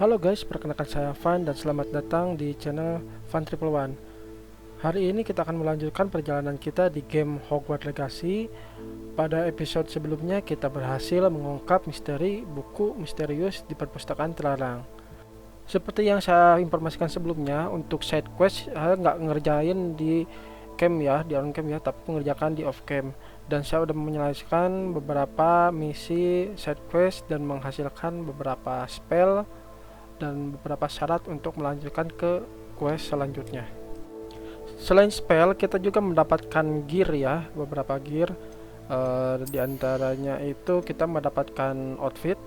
Halo guys, perkenalkan saya Van dan selamat datang di channel Van111. Hari ini kita akan melanjutkan perjalanan kita di game Hogwarts Legacy. Pada episode sebelumnya kita berhasil mengungkap misteri buku Misterius di perpustakaan terlarang. Seperti yang saya informasikan sebelumnya, untuk side quest saya nggak ngerjain di camp ya, di on camp ya, tapi mengerjakan di off camp. Dan saya sudah menyelesaikan beberapa misi side quest dan menghasilkan beberapa spell dan beberapa syarat untuk melanjutkan ke quest selanjutnya. Selain spell, kita juga mendapatkan gear ya, beberapa gear. Di antaranya itu kita mendapatkan outfit.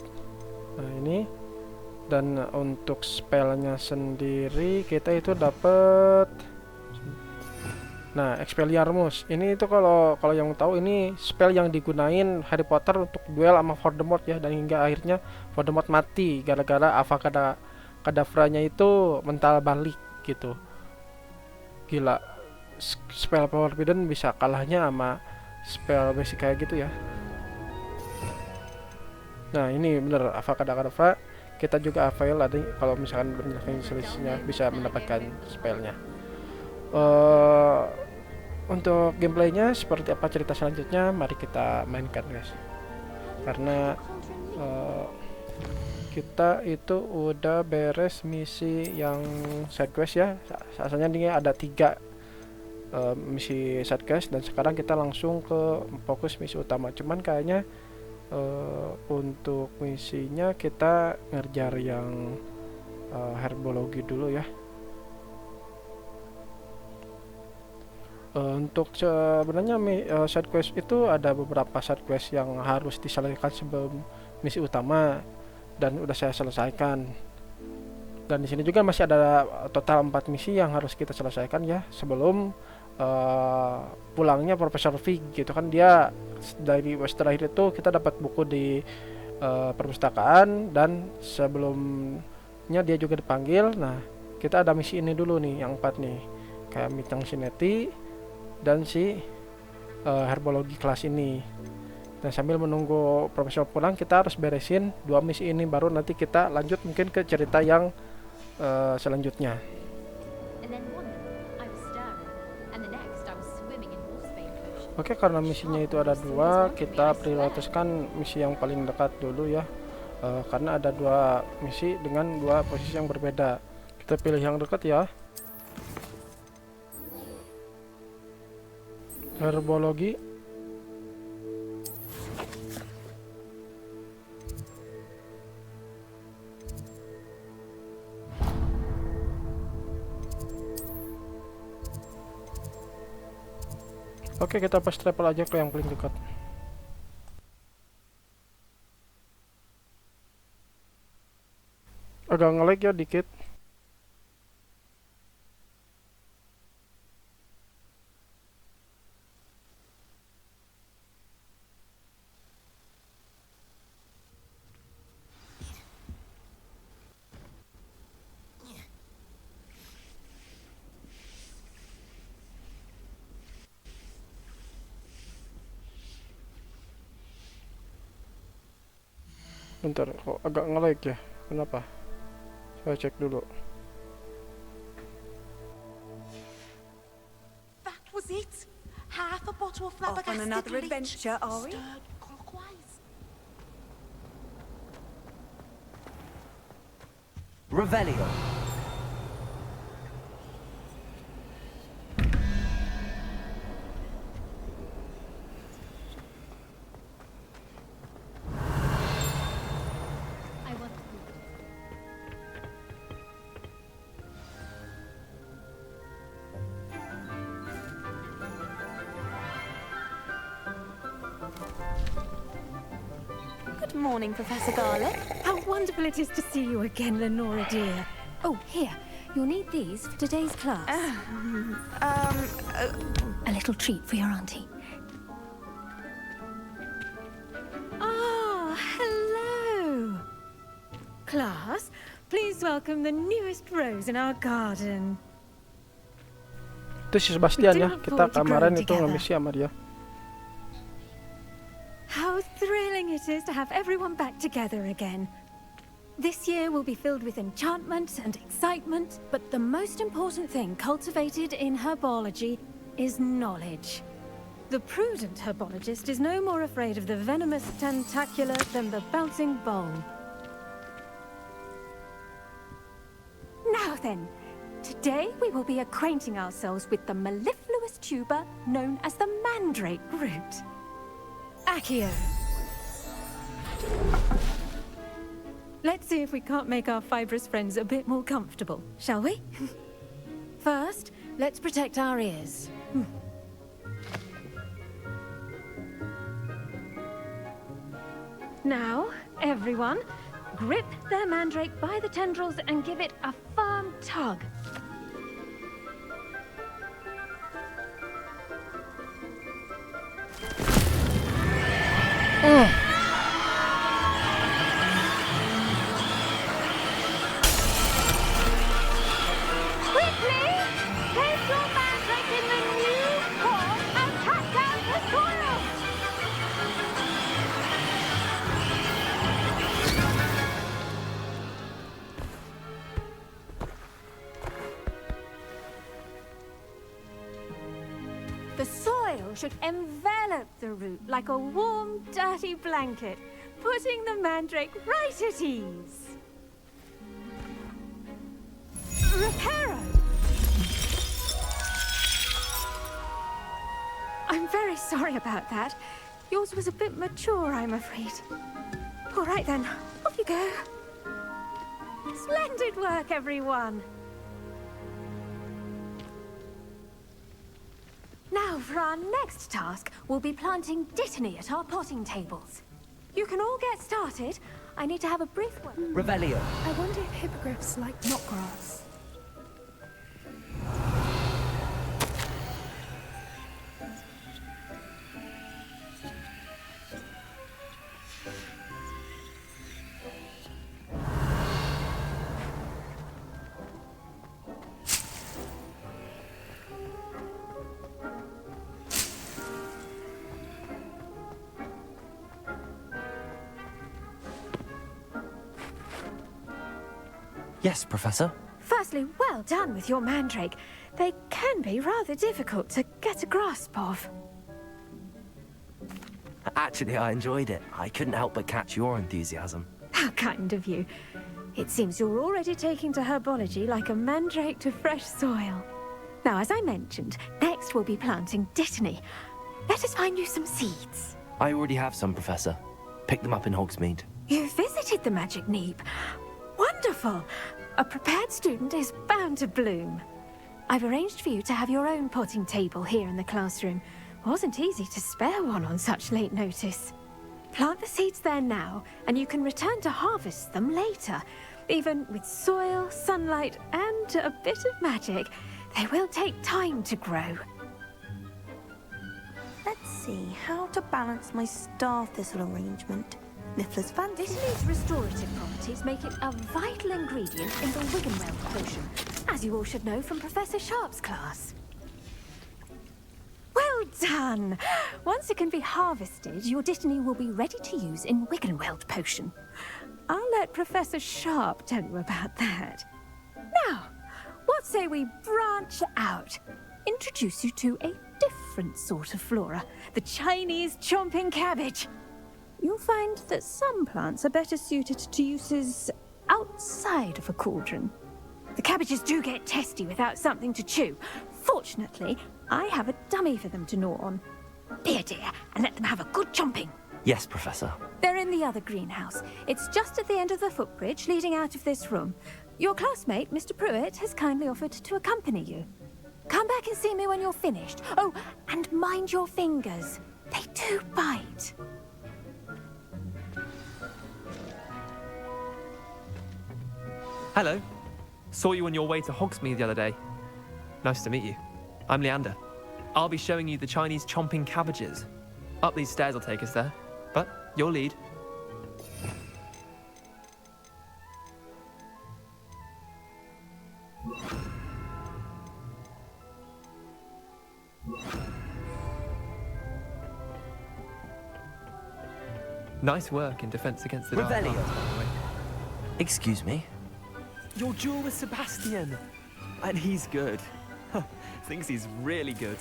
Nah ini. Dan untuk spellnya sendiri kita itu dapat. Nah, Expelliarmus. Ini itu kalau yang tahu ini spell yang digunain Harry Potter untuk duel sama Voldemort ya, dan hingga akhirnya Voldemort mati gara-gara Avada-Kedavra-nya itu mental balik gitu. Gila. Spell Forbidden bisa kalahnya sama spell basic kayak gitu ya. Nah, ini bener Avada-Kedavra. Kita juga avail ada kalau misalkan menyelesaikan selisihnya bisa mendapatkan spellnya. Untuk gameplaynya seperti apa cerita selanjutnya, mari kita mainkan guys. Karena kita itu udah beres misi yang side quest ya. Asalnya ini ada 3 misi side quest, dan sekarang kita langsung ke fokus misi utama. Cuman kayaknya untuk misinya kita ngerjar yang herbologi dulu ya. Untuk sebenarnya side quest itu ada beberapa side quest yang harus diselesaikan sebelum misi utama, dan udah saya selesaikan. Dan di sini juga masih ada total 4 misi yang harus kita selesaikan ya sebelum pulangnya Profesor Fig gitu kan. Dia dari quest terakhir itu kita dapat buku di perpustakaan, dan sebelumnya dia juga dipanggil. Nah, kita ada misi ini dulu nih, yang 4 nih, kayak Mitang Sineti dan si herbologi kelas ini. Dan sambil menunggu profesor pulang, kita harus beresin 2 misi ini, baru nanti kita lanjut mungkin ke cerita yang selanjutnya. Oke, karena misinya itu ada 2, kita prioritaskan misi yang paling dekat dulu ya. Karena ada 2 misi dengan 2 posisi yang berbeda. Kita pilih yang dekat ya. Herbologi. Oke, kita fast travel aja ke yang paling dekat. Agak nge-lag ya dikit. Bentar, kok agak nge-lag ya? Kenapa? Saya cek dulu. That was it. Half a bottle of Off on another adventure, are we? stirred clockwise. Revelio. Good morning, Professor Garlic. How wonderful it is to see you again, Lenora dear. Oh, here. You'll need these for today's class. A little treat for your auntie. Ah, hello. Class, please welcome the newest rose in our garden. Itu si Sebastian ya, kita kemarin itu nge-misi sama dia. How thrilling it is to have everyone back together again. This year will be filled with enchantment and excitement, but the most important thing cultivated in herbology is knowledge. The prudent herbologist is no more afraid of the venomous tentacular than the bouncing bowl. Now then, today we will be acquainting ourselves with the mellifluous tuber known as the mandrake root. Accio. Let's see if we can't make our fibrous friends a bit more comfortable, shall we? First, let's protect our ears. Now, everyone, grip their mandrake by the tendrils and give it a firm tug. Quickly! Place your mandrake in the new form and cut down the soil! The soil should envelop the root like a warm, dirty blanket, putting the mandrake right at ease. Reparo! I'm very sorry about that. Yours was a bit mature, I'm afraid. All right then, off you go. Splendid work, everyone! Now, for our next task, we'll be planting dittany at our potting tables. You can all get started. I need to have a brief word. Revelio. I wonder if hippogriffs like knotgrass. Yes, Professor. Firstly, well done with your mandrake. They can be rather difficult to get a grasp of. Actually, I enjoyed it. I couldn't help but catch your enthusiasm. How kind of you. It seems you're already taking to herbology like a mandrake to fresh soil. Now, as I mentioned, next we'll be planting dittany. Let us find you some seeds. I already have some, Professor. Picked them up in Hogsmeade. You visited the Magic Neep. Wonderful! A prepared student is bound to bloom. I've arranged for you to have your own potting table here in the classroom. Wasn't easy to spare one on such late notice. Plant the seeds there now, and you can return to harvest them later. Even with soil, sunlight, and a bit of magic, they will take time to grow. Let's see how to balance my star thistle arrangement. Niffler's fancy. Dittany's restorative properties make it a vital ingredient in the Wiggenweld potion, as you all should know from Professor Sharp's class. Well done! Once it can be harvested, your dittany will be ready to use in Wiggenweld potion. I'll let Professor Sharp tell you about that. Now, what say we branch out? Introduce you to a different sort of flora, the Chinese chomping cabbage. You'll find that some plants are better suited to uses outside of a cauldron. The cabbages do get testy without something to chew. Fortunately, I have a dummy for them to gnaw on. Be a dear and let them have a good chomping. Yes, Professor. They're in the other greenhouse. It's just at the end of the footbridge leading out of this room. Your classmate, Mr. Pruitt, has kindly offered to accompany you. Come back and see me when you're finished. Oh, and mind your fingers. They do bite. Hello. Saw you on your way to Hogsmeade the other day. Nice to meet you. I'm Leander. I'll be showing you the Chinese chomping cabbages. Up these stairs will take us there, but your lead. Nice work in defense against the dark arts, by the way. Excuse me? Your duel with Sebastian. And he's good. Thinks he's really good.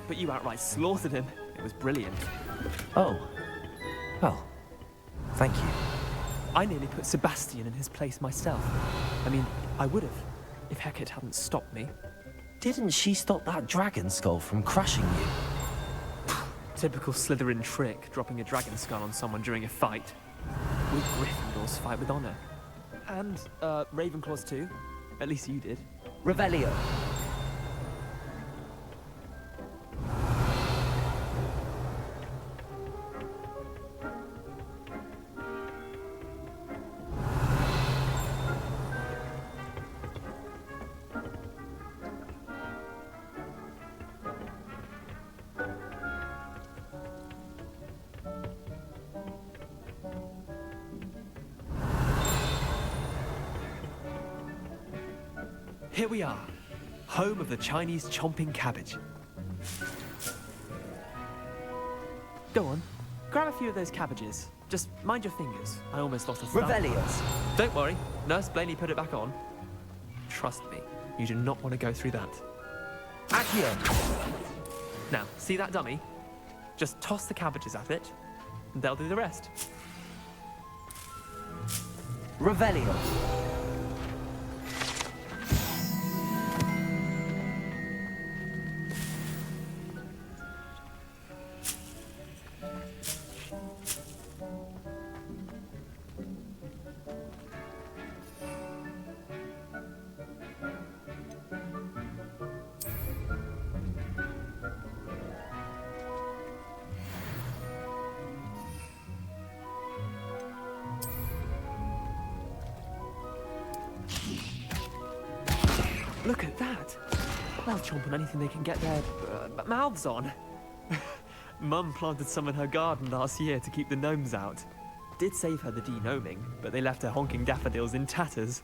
But you outright slaughtered him. It was brilliant. Oh. Well, thank you. I nearly put Sebastian in his place myself. I mean, I would have, if Hecate hadn't stopped me. Didn't she stop that dragon skull from crushing you? Typical Slytherin trick, dropping a dragon skull on someone during a fight. We Gryffindors fight with honor. And, Ravenclaws too. At least you did. Revelio. Here we are, home of the Chinese chomping cabbage. Go on, grab a few of those cabbages. Just mind your fingers. I almost lost a thumb. Revelio. Don't worry, Nurse Blaney put it back on. Trust me, you do not want to go through that. Accio. Now, see that dummy? Just toss the cabbages at it, and they'll do the rest. Revelio. Look at that! They'll chomp on anything they can get their mouths on. Mum planted some in her garden last year to keep the gnomes out. Did save her the de-gnoming, but they left her honking daffodils in tatters.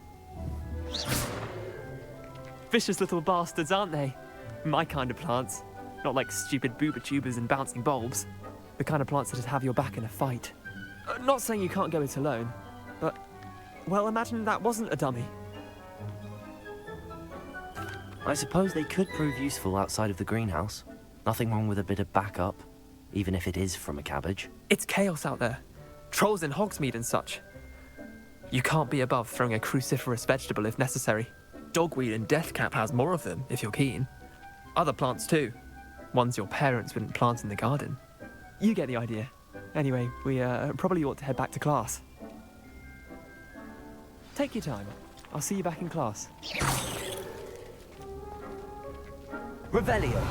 Vicious little bastards, aren't they? My kind of plants. Not like stupid booba tubers and bouncing bulbs. The kind of plants that'd have your back in a fight. Not saying you can't go it alone, but... well, imagine that wasn't a dummy. I suppose they could prove useful outside of the greenhouse. Nothing wrong with a bit of backup, even if it is from a cabbage. It's chaos out there. Trolls in Hogsmeade and such. You can't be above throwing a cruciferous vegetable if necessary. Dogweed and deathcap has more of them, if you're keen. Other plants too. Ones your parents wouldn't plant in the garden. You get the idea. Anyway, we probably ought to head back to class. Take your time. I'll see you back in class. Revelio.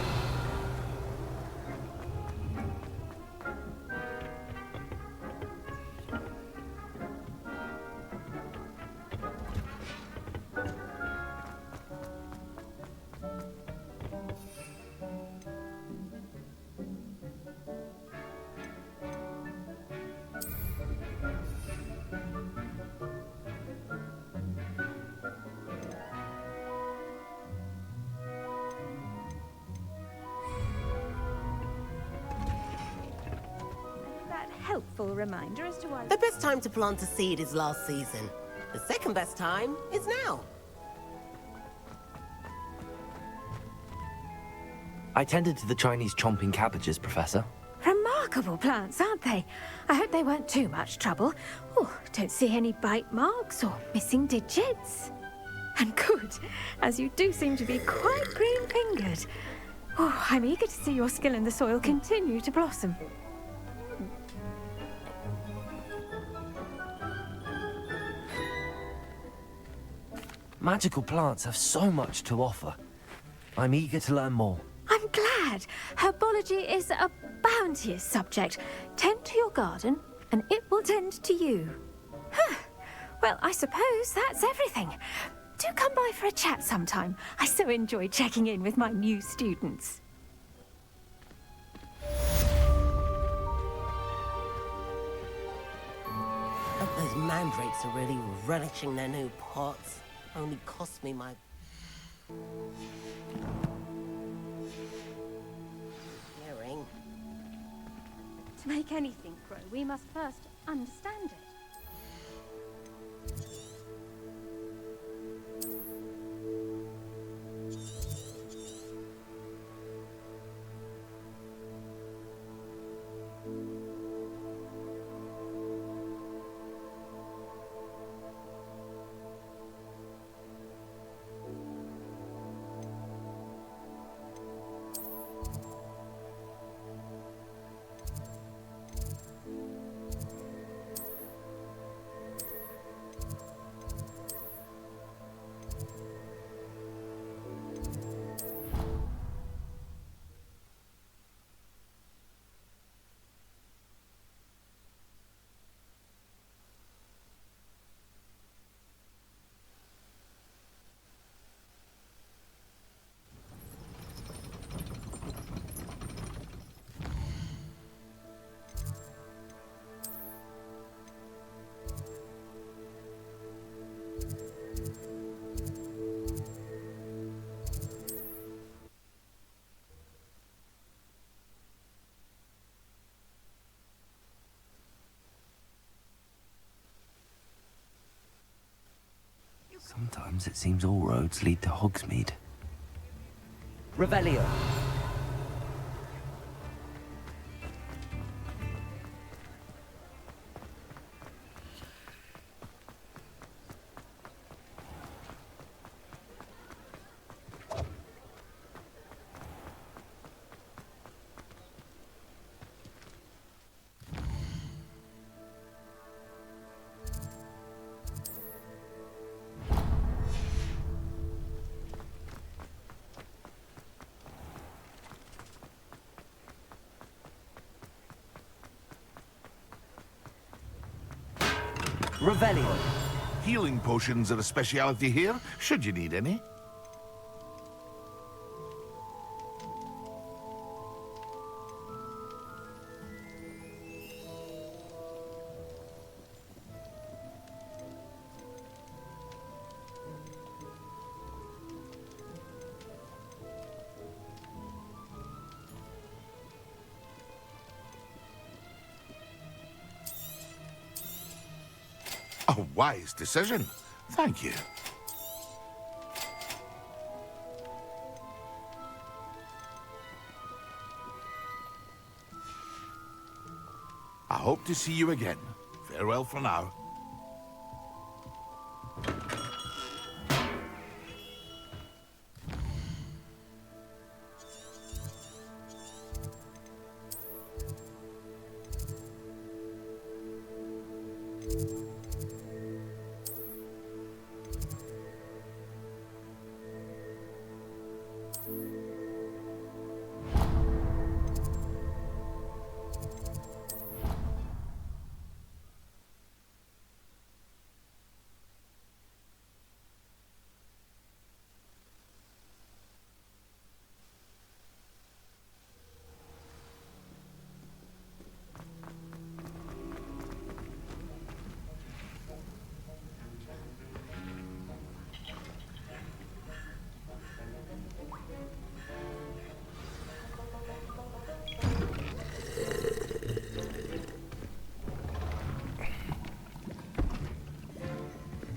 Helpful reminder as to why... The best time to plant a seed is last season. The second best time is now. I tended to the Chinese chomping cabbages, Professor. Remarkable plants, aren't they? I hope they weren't too much trouble. Oh, don't see any bite marks or missing digits. And good, as you do seem to be quite green-fingered. Oh, I'm eager to see your skill in the soil continue to blossom. Magical plants have so much to offer. I'm eager to learn more. I'm glad. Herbology is a bounteous subject. Tend to your garden, and it will tend to you. Huh. Well, I suppose that's everything. Do come by for a chat sometime. I so enjoy checking in with my new students. Hope those mandrakes are really relishing their new pots. Only cost me my... hearing. To make anything grow, we must first understand it. Sometimes it seems all roads lead to Hogsmeade. Revelio. Revelio. Healing potions are a speciality here, should you need any. A wise decision. Thank you. I hope to see you again. Farewell for now.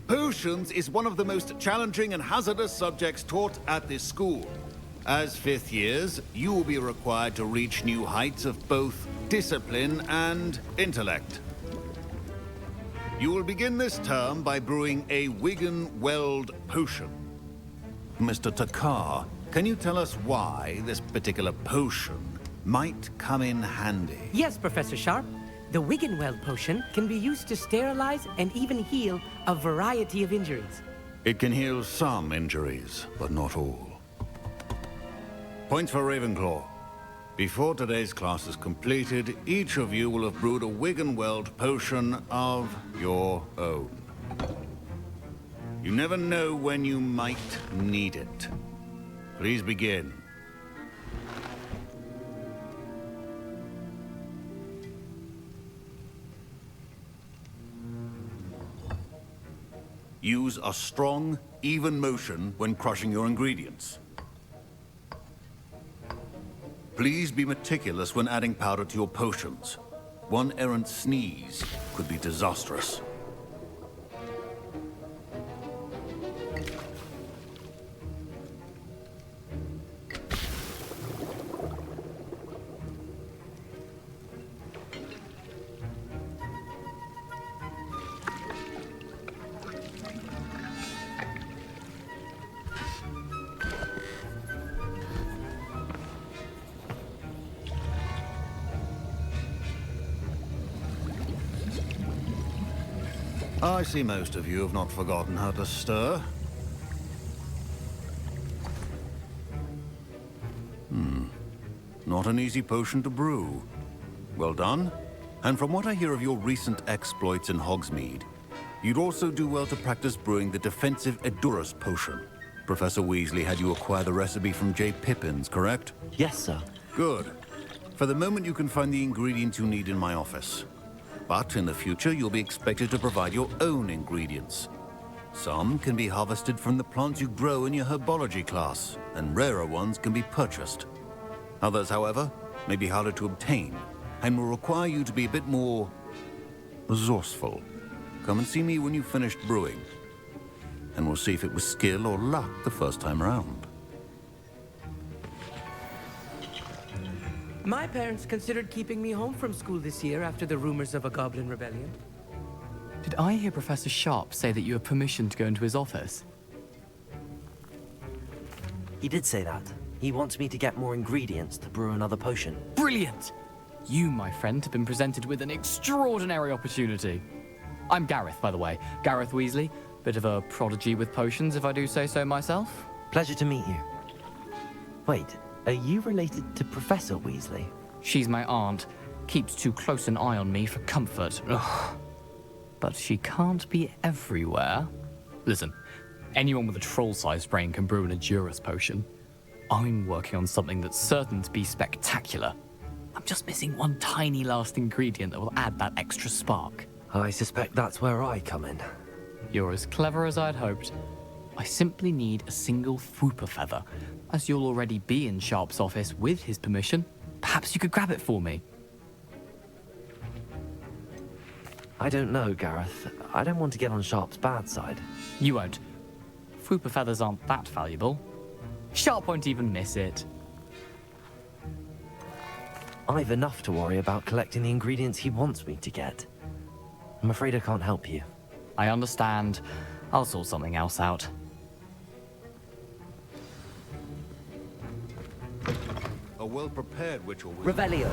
Potions is one of the most challenging and hazardous subjects taught at this school. As fifth years, you will be required to reach new heights of both discipline and intellect. You will begin this term by brewing a Wigan-Weld potion. Mr. Takar, can you tell us why this particular potion might come in handy? Yes, Professor Sharp. The Wigan-Weld potion can be used to sterilize and even heal a variety of injuries. It can heal some injuries, but not all. Points for Ravenclaw. Before today's class is completed, each of you will have brewed a Wigan-Weld potion of your own. You never know when you might need it. Please begin. Use a strong, even motion when crushing your ingredients. Please be meticulous when adding powder to your potions. One errant sneeze could be disastrous. I see most of you have not forgotten how to stir. Not an easy potion to brew. Well done. And from what I hear of your recent exploits in Hogsmeade, you'd also do well to practice brewing the defensive Edurus potion. Professor Weasley had you acquire the recipe from J. Pippin's, correct? Yes, sir. Good. For the moment, you can find the ingredients you need in my office. But in the future, you'll be expected to provide your own ingredients. Some can be harvested from the plants you grow in your herbology class, and rarer ones can be purchased. Others, however, may be harder to obtain, and will require you to be a bit more resourceful. Come and see me when you've finished brewing. and we'll see if it was skill or luck the first time around. My parents considered keeping me home from school this year after the rumors of a goblin rebellion. Did I hear Professor Sharp say that you have permission to go into his office? He did say that. He wants me to get more ingredients to brew another potion. Brilliant! You, my friend, have been presented with an extraordinary opportunity. I'm Gareth, by the way. Gareth Weasley. Bit of a prodigy with potions, if I do say so myself. Pleasure to meet you. Wait, are you related to Professor Weasley? She's my aunt. Keeps too close an eye on me for comfort. Ugh. But she can't be everywhere. Listen, anyone with a troll-sized brain can brew an Edurus potion. I'm working on something that's certain to be spectacular. I'm just missing one tiny last ingredient that will add that extra spark. I suspect that's where I come in. You're as clever as I'd hoped. I simply need a single Fwooper feather. As you'll already be in Sharp's office with his permission, perhaps you could grab it for me. I don't know, Gareth. I don't want to get on Sharp's bad side. You won't. Fwooper feathers aren't that valuable. Sharp won't even miss it. I've enough to worry about collecting the ingredients he wants me to get. I'm afraid I can't help you. I understand. I'll sort something else out. A well-prepared witch or wizard. Revelio.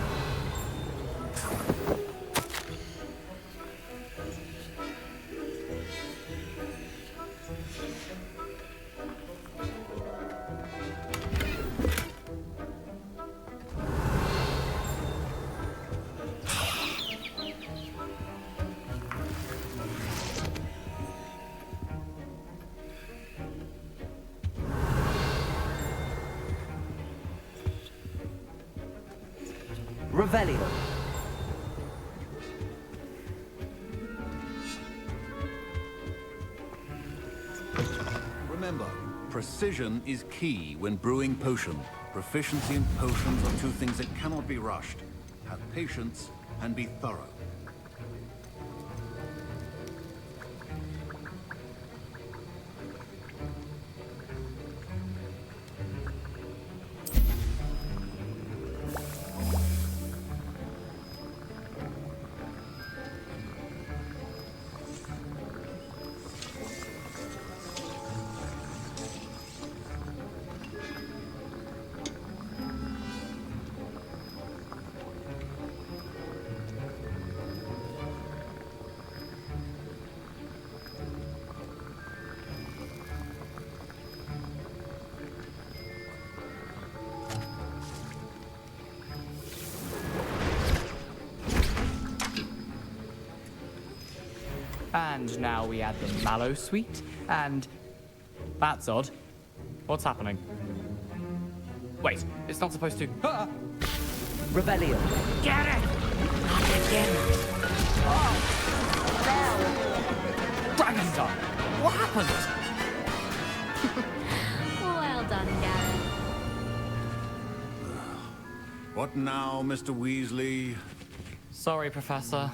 Revelio. Remember, precision is key when brewing potion. Proficiency in potions are two things that cannot be rushed. Have patience and be thorough. And now we add the mallow sweet, and... That's odd. What's happening? Wait, it's not supposed to... Ah! Revelio. Get it! Not again! Oh! Dragon Tongue! What happened? Well done, Gareth. What now, Mr. Weasley? Sorry, Professor.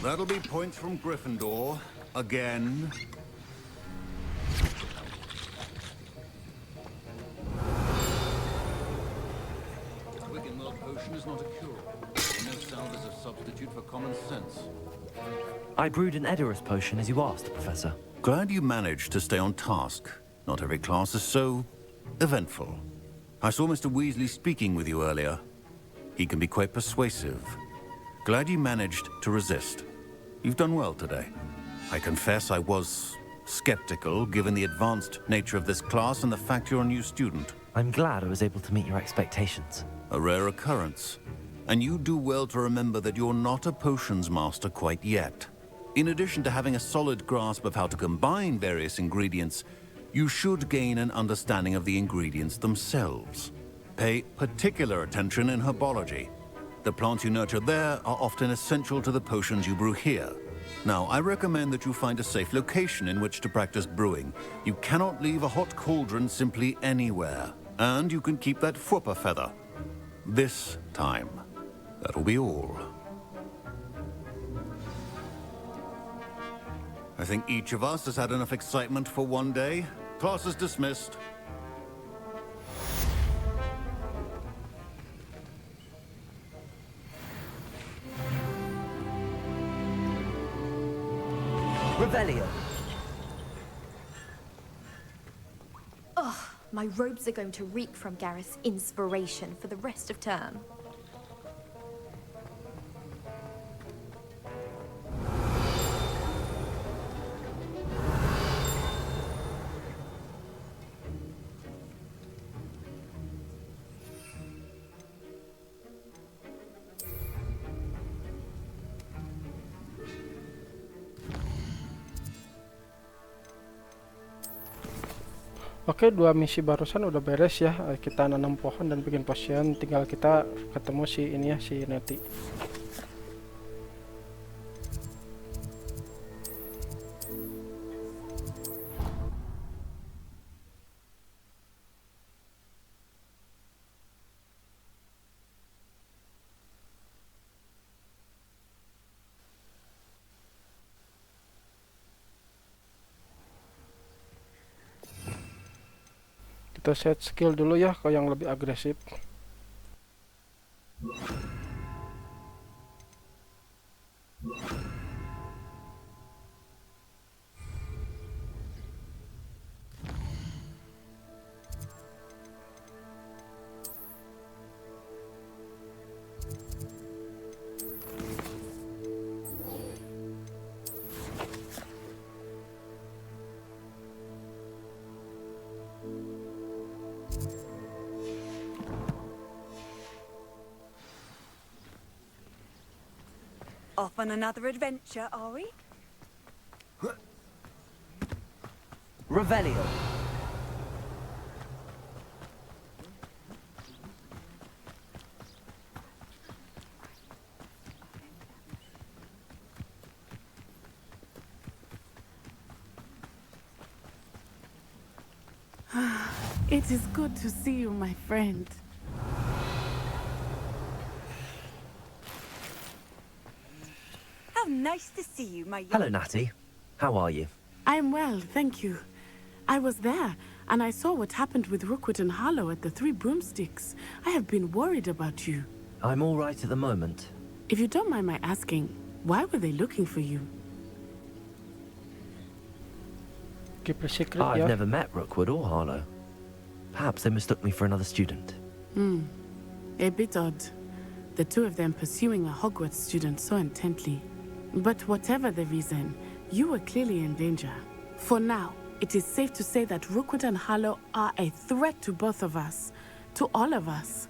That'll be points from Gryffindor. Again. Wiggenweld potion is not a cure. No salve is a substitute for common sense. I brewed an Edurus potion as you asked, Professor. Glad you managed to stay on task. Not every class is so eventful. I saw Mr. Weasley speaking with you earlier. He can be quite persuasive. Glad you managed to resist. You've done well today. I confess I was skeptical, given the advanced nature of this class and the fact you're a new student. I'm glad I was able to meet your expectations. A rare occurrence. And you do well to remember that you're not a potions master quite yet. In addition to having a solid grasp of how to combine various ingredients, you should gain an understanding of the ingredients themselves. Pay particular attention in herbology. The plants you nurture there are often essential to the potions you brew here. Now, I recommend that you find a safe location in which to practice brewing. You cannot leave a hot cauldron simply anywhere. And you can keep that Fwooper feather. This time. That'll be all. I think each of us has had enough excitement for one day. Class is dismissed. Revelio. Ugh, my robes are going to reek from Gareth's inspiration for the rest of term. Oke, 2 misi barusan udah beres ya. Kita nanam pohon dan bikin potion. Tinggal kita ketemu si ini ya, si Neti. Kita set skill dulu ya ke yang lebih agresif. Off on another adventure, are we? Revelio. It is good to see you, my friend. How nice to see you, my young... Hello, Natty. How are you? I'm well, thank you. I was there, and I saw what happened with Rookwood and Harlow at the Three Broomsticks. I have been worried about you. I'm all right at the moment. If you don't mind my asking, why were they looking for you? Keep a secret, I've never met Rookwood or Harlow. Perhaps they mistook me for another student. A bit odd. The two of them pursuing a Hogwarts student so intently. But whatever the reason, you were clearly in danger. For now, it is safe to say that Rookwood and Harlow are a threat to both of us. To all of us.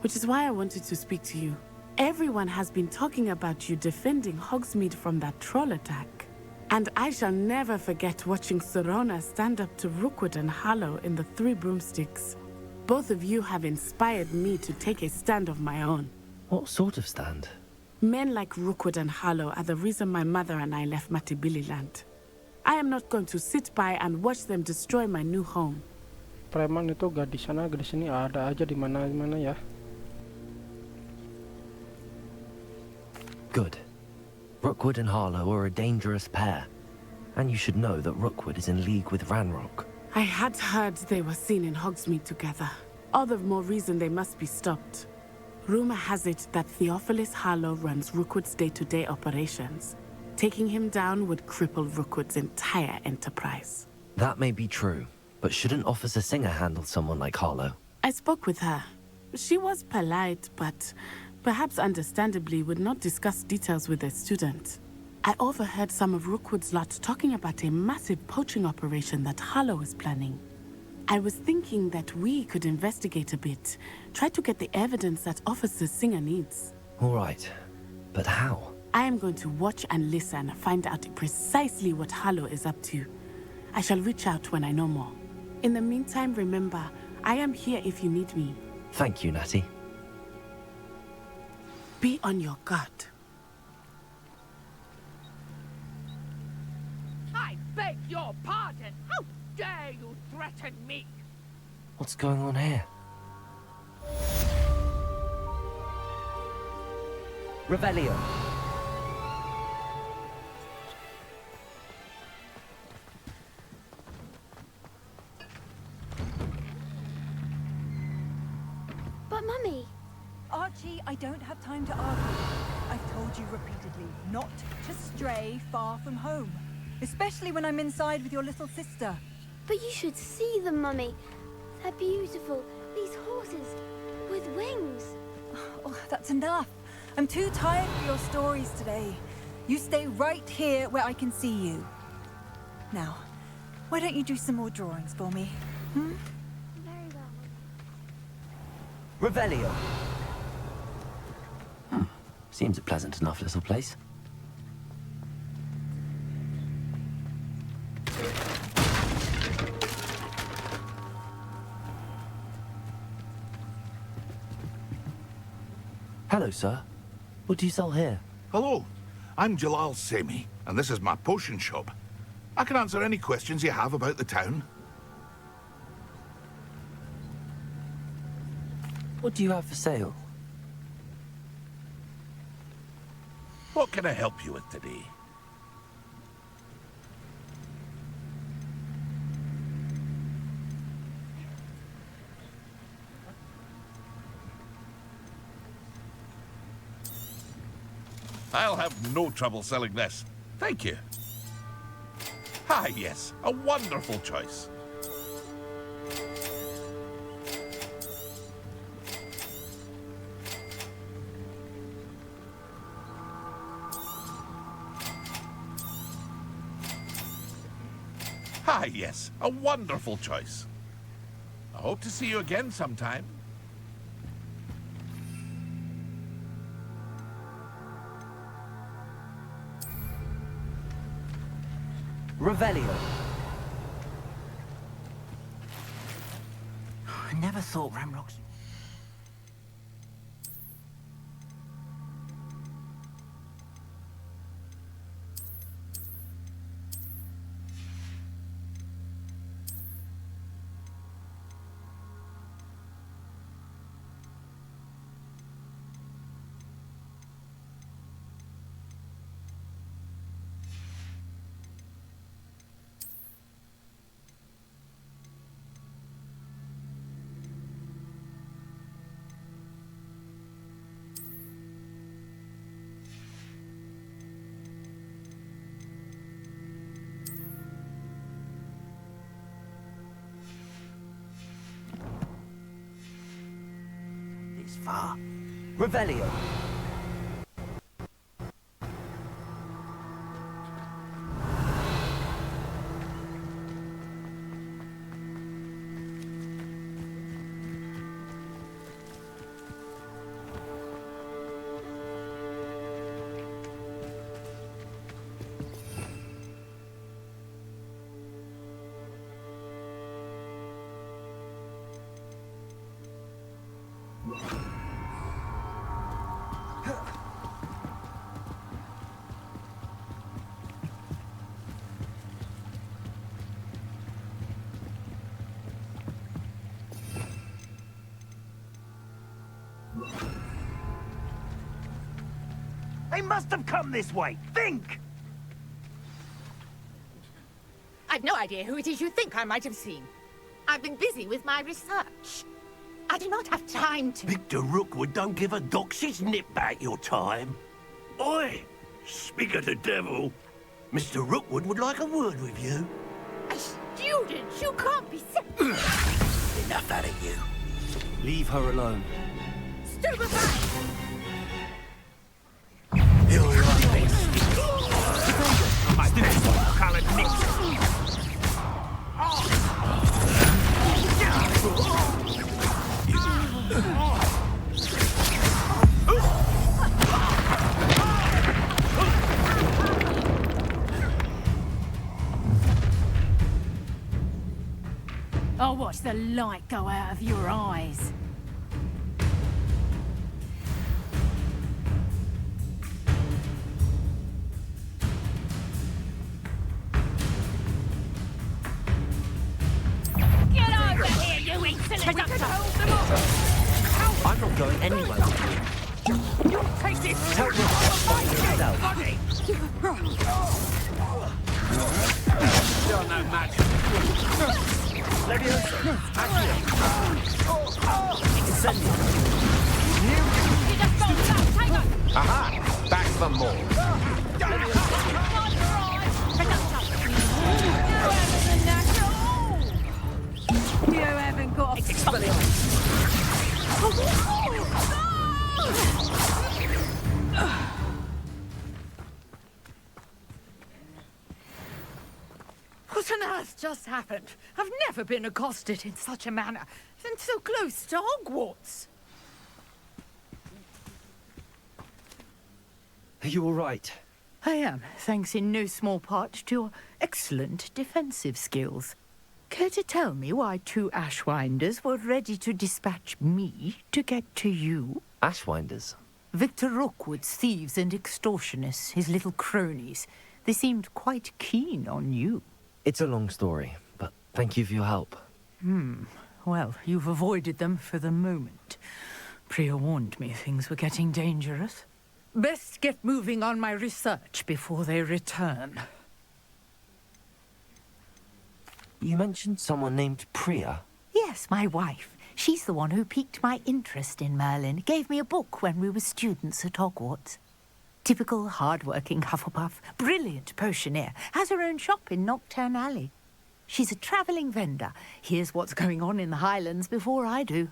Which is why I wanted to speak to you. Everyone has been talking about you defending Hogsmeade from that troll attack. And I shall never forget watching Serona stand up to Rookwood and Harlow in the Three Broomsticks. Both of you have inspired me to take a stand of my own. What sort of stand? Men like Rookwood and Harlow are the reason my mother and I left Matibililand. I am not going to sit by and watch them destroy my new home. Preman itu gak di sana, gak di sini, ada aja di mana-mana ya. Good. Rookwood and Harlow are a dangerous pair. And you should know that Rookwood is in league with Ranrock. I had heard they were seen in Hogsmeade together. All the more reason they must be stopped. Rumor has it that Theophilus Harlow runs Rookwood's day-to-day operations. Taking him down would cripple Rookwood's entire enterprise. That may be true, but shouldn't Officer Singer handle someone like Harlow? I spoke with her. She was polite, but perhaps understandably would not discuss details with a student. I overheard some of Rookwood's lot talking about a massive poaching operation that Harlow is planning. I was thinking that we could investigate a bit, try to get the evidence that Officer Singer needs. All right, but how? I am going to watch and listen, find out precisely what Harlow is up to. I shall reach out when I know more. In the meantime, remember, I am here if you need me. Thank you, Natty. Be on your guard. I beg your pardon. How dare you threaten me? What's going on here? Revelio. Mummy. Archie, I don't have time to argue. I've told you repeatedly not to stray far from home. Especially when I'm inside with your little sister. But you should see them, Mummy. They're beautiful. These horses with wings. Oh, that's enough. I'm too tired for your stories today. You stay right here where I can see you. Now, why don't you do some more drawings for me? Hmm? Very well. Revelio. Seems a pleasant enough little place. Hello, sir. What do you sell here? Hello, I'm Jalal Semi, and this is my potion shop. I can answer any questions you have about the town. What do you have for sale? What can I help you with today? I'll have no trouble selling this. Thank you. Ah, yes, a wonderful choice. Ah, yes, a wonderful choice. I hope to see you again sometime. Revelio. I never thought Ramrocks... Far. Revelio. They must have come this way. Think! I've no idea who it is you think I might have seen. I've been busy with my research. I do not have time to... Victor Rookwood don't give a doxy's nip back your time. Oi! Speak of the devil. Mr. Rookwood would like a word with you. A student? You can't be... Enough out of you. Leave her alone. Stupefy! Coloured nips. I'll watch the light go out of your eyes. I'm not going anywhere. You take this! Tell me to find yourself. You're no match. Leviosa! Incendio! Aha! Back for more. You haven't got a What on earth just happened? I've never been accosted in such a manner, and so close to Hogwarts. Are you all right? I am, thanks in no small part to your excellent defensive skills. Care to tell me why 2 Ashwinders were ready to dispatch me to get to you? Ashwinders? Victor Rookwood's thieves and extortionists, his little cronies. They seemed quite keen on you. It's a long story, but thank you for your help. Well, you've avoided them for the moment. Priya warned me things were getting dangerous. Best get moving on my research before they return. You mentioned someone named Priya. Yes, my wife. She's the one who piqued my interest in Merlin. Gave me a book when we were students at Hogwarts. Typical hard-working Hufflepuff, brilliant potioneer, has her own shop in Nocturne Alley. She's a travelling vendor. Hears what's going on in the Highlands before I do.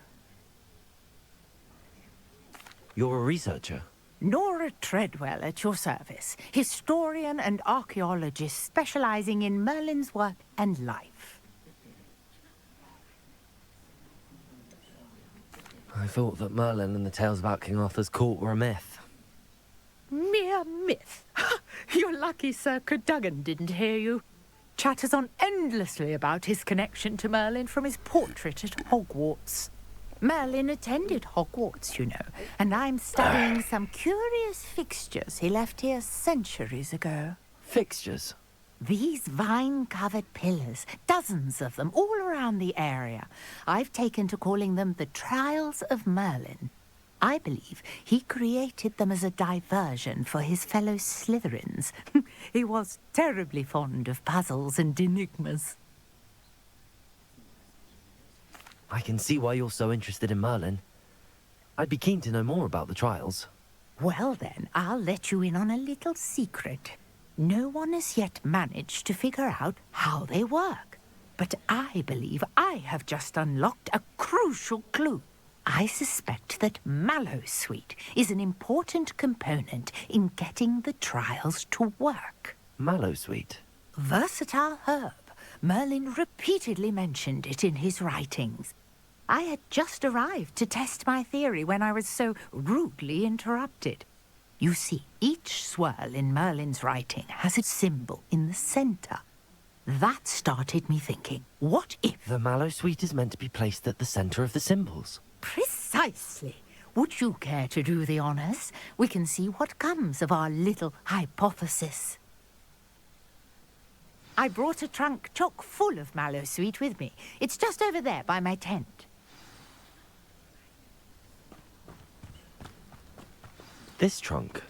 You're a researcher? Nora Treadwell at your service, historian and archaeologist specialising in Merlin's work and life. I thought that Merlin and the tales about King Arthur's court were a myth. Mere myth. You're lucky Sir Cadogan didn't hear you. Chatters on endlessly about his connection to Merlin from his portrait at Hogwarts. Merlin attended Hogwarts, you know, and I'm studying some curious fixtures he left here centuries ago. Fixtures? These vine-covered pillars, dozens of them, all around the area. I've taken to calling them the Trials of Merlin. I believe he created them as a diversion for his fellow Slytherins. He was terribly fond of puzzles and enigmas. I can see why you're so interested in Merlin. I'd be keen to know more about the trials. Well then, I'll let you in on a little secret. No one has yet managed to figure out how they work. But I believe I have just unlocked a crucial clue. I suspect that Mallowsweet is an important component in getting the trials to work. Mallowsweet? Versatile herb. Merlin repeatedly mentioned it in his writings. I had just arrived to test my theory when I was so rudely interrupted. You see, each swirl in Merlin's writing has a symbol in the centre. That started me thinking, what if... The Mallowsweet is meant to be placed at the centre of the symbols. Precisely. Would you care to do the honours? We can see what comes of our little hypothesis. I brought a trunk chock full of Mallowsweet with me. It's just over there by my tent. This trunk?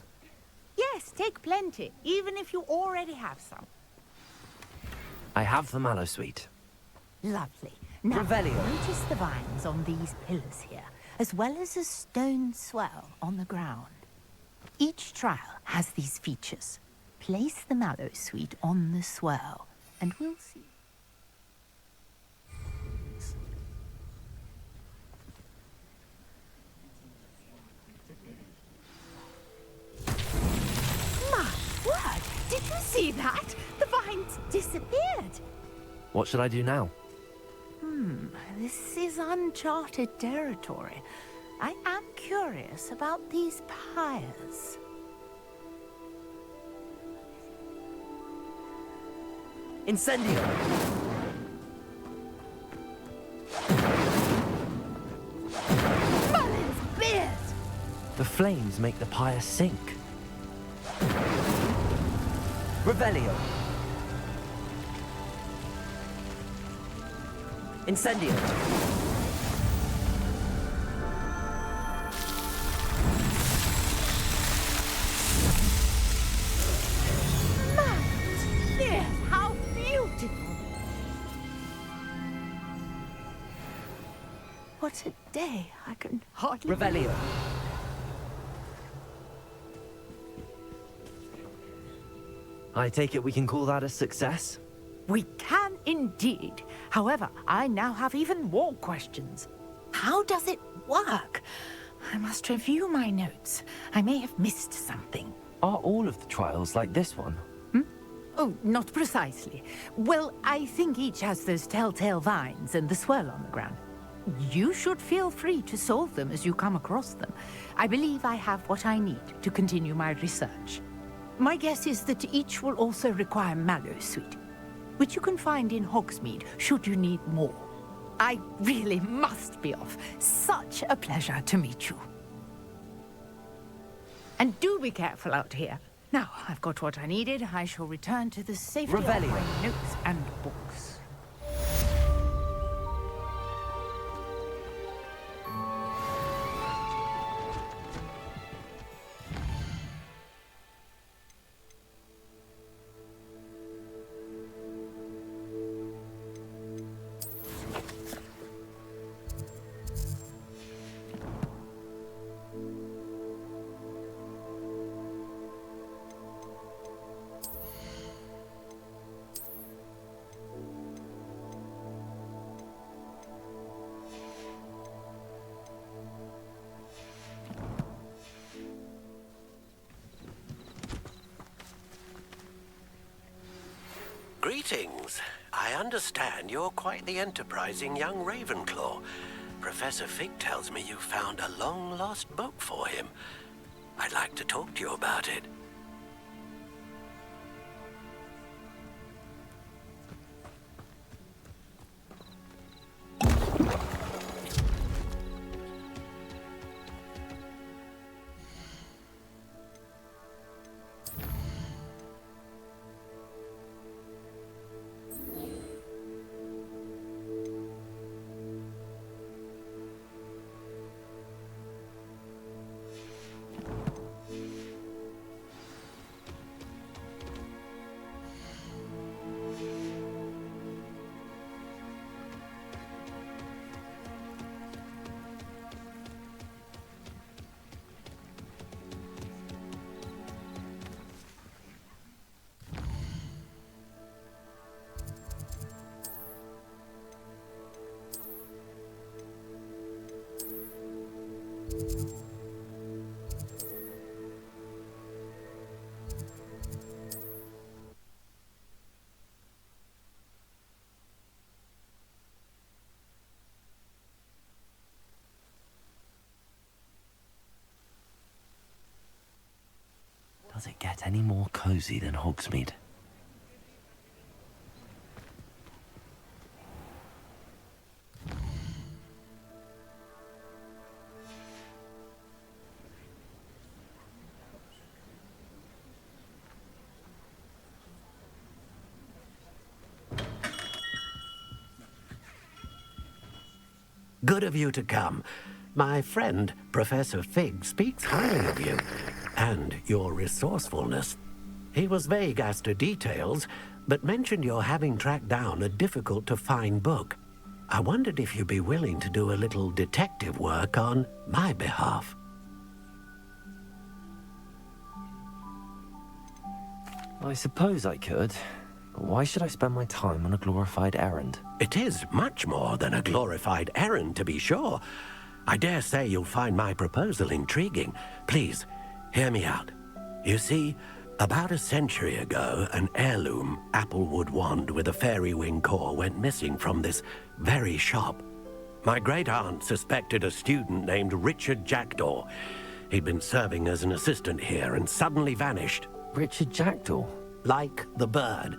Yes, take plenty, even if you already have some. I have the Mallowsweet. Lovely. Now, notice the vines on these pillars here, as well as a stone swell on the ground. Each trial has these features. Place the Mallowsweet on the swirl, and we'll see. My word! Did you see that? The vines disappeared. What should I do now? This is uncharted territory. I am curious about these pyres. Incendio! Merlin's beard! The flames make the pyre sink. Revelio! Incendio! Yes, how beautiful! What a day. I can hardly... Revelio. I take it we can call that a success? We can indeed. However, I now have even more questions. How does it work? I must review my notes. I may have missed something. Are all of the trials like this one? Oh, not precisely. Well, I think each has those telltale vines and the swirl on the ground. You should feel free to solve them as you come across them. I believe I have what I need to continue my research. My guess is that each will also require Mallowsweet, which you can find in Hogsmeade should you need more. I really must be off. Such a pleasure to meet you. And do be careful out here. Now, I've got what I needed. I shall return to the safety of my notes and books. Greetings. I understand you're quite the enterprising young Ravenclaw. Professor Fig tells me you found a long-lost book for him. I'd like to talk to you about it. Does it get any more cozy than Hogsmeade? Good of you to come. My friend, Professor Fig, speaks highly of you and your resourcefulness. He was vague as to details, but mentioned your having tracked down a difficult-to-find book. I wondered if you'd be willing to do a little detective work on my behalf. I suppose I could. But why should I spend my time on a glorified errand? It is much more than a glorified errand, to be sure. I dare say you'll find my proposal intriguing. Please, hear me out. You see, about a century ago, an heirloom applewood wand with a fairy wing core went missing from this very shop. My great-aunt suspected a student named Richard Jackdaw. He'd been serving as an assistant here and suddenly vanished. Richard Jackdaw? Like the bird.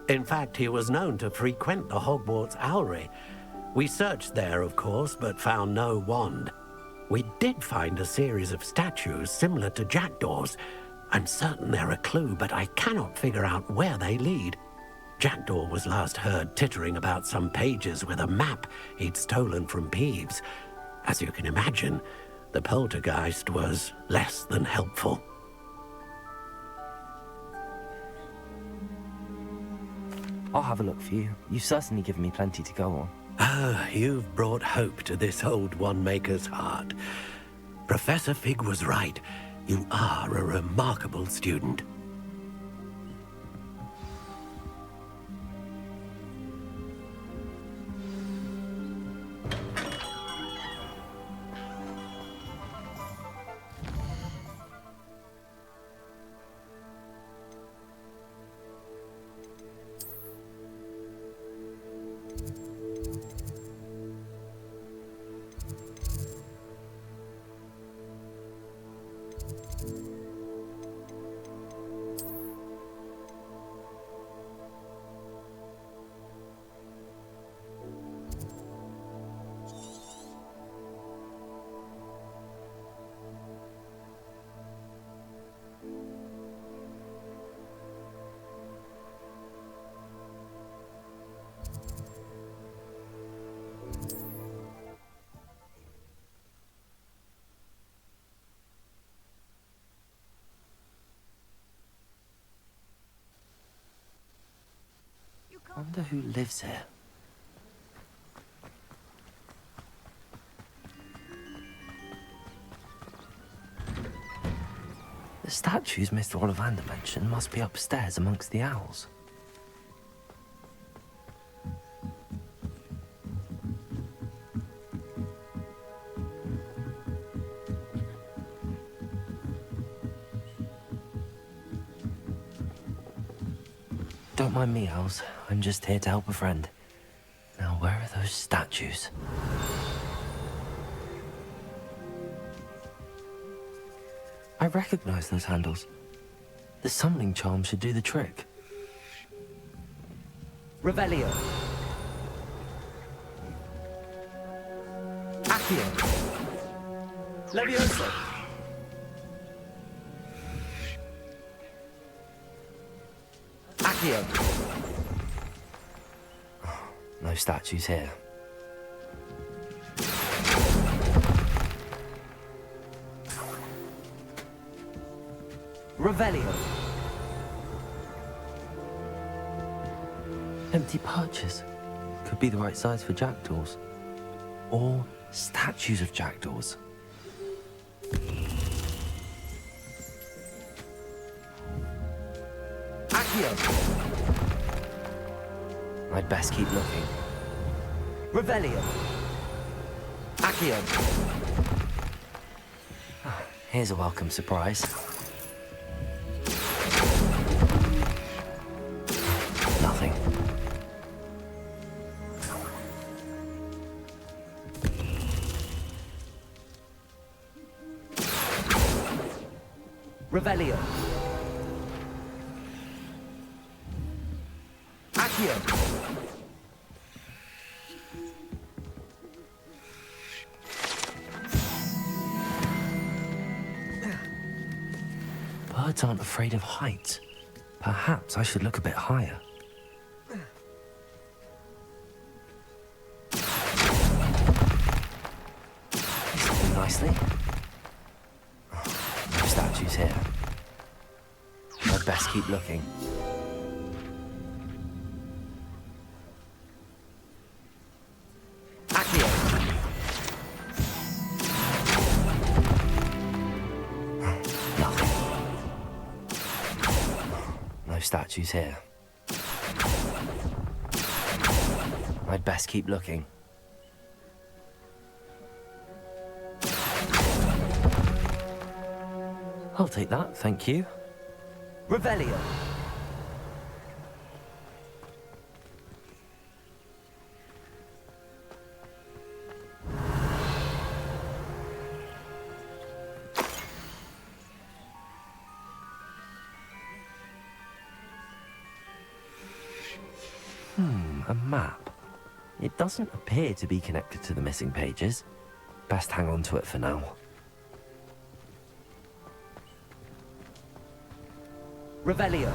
In fact, he was known to frequent the Hogwarts Owlery. We searched there, of course, but found no wand. We did find a series of statues similar to Jackdaw's. I'm certain they're a clue, but I cannot figure out where they lead. Jackdaw was last heard tittering about some pages with a map he'd stolen from Peeves. As you can imagine, the poltergeist was less than helpful. I'll have a look for you. You've certainly given me plenty to go on. Ah, you've brought hope to this old one-maker's heart. Professor Fig was right. You are a remarkable student. I wonder who lives here. The statues Mr. Ollivander mentioned must be upstairs amongst the owls. Don't mind me, owls. I'm just here to help a friend. Now, where are those statues? I recognize those handles. The summoning charm should do the trick. Revelio. Accio. Levioso. Accio. No statues here. Revelio. Empty perches. Could be the right size for jackdaws. Or statues of jackdaws. Accio. I'd best keep looking. Revelio. Accio. Here's a welcome surprise. Nothing. Revelio. Accio. Birds aren't afraid of heights. Perhaps I should look a bit higher. Something nicely. No statues here. I'd best keep looking. Statues here. I'd best keep looking. I'll take that, thank you. Revelio. A map. It doesn't appear to be connected to the missing pages. Best hang on to it for now. Revelio.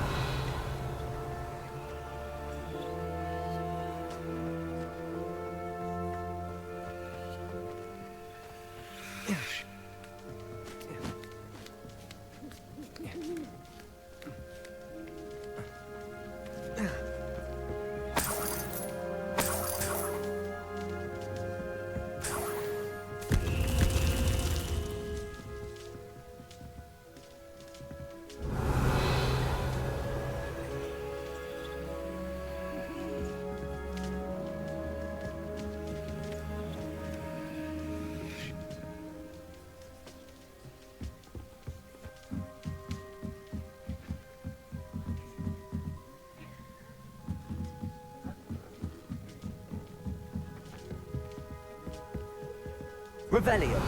Revelio.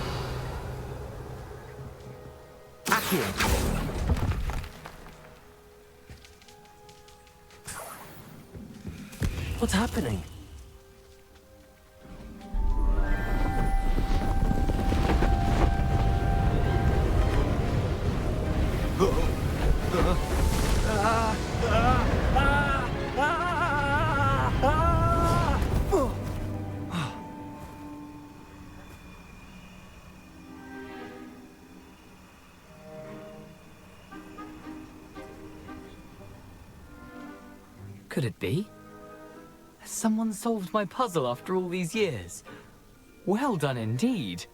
Accio. What's happening? Could it be? Has someone solved my puzzle after all these years? Well done indeed.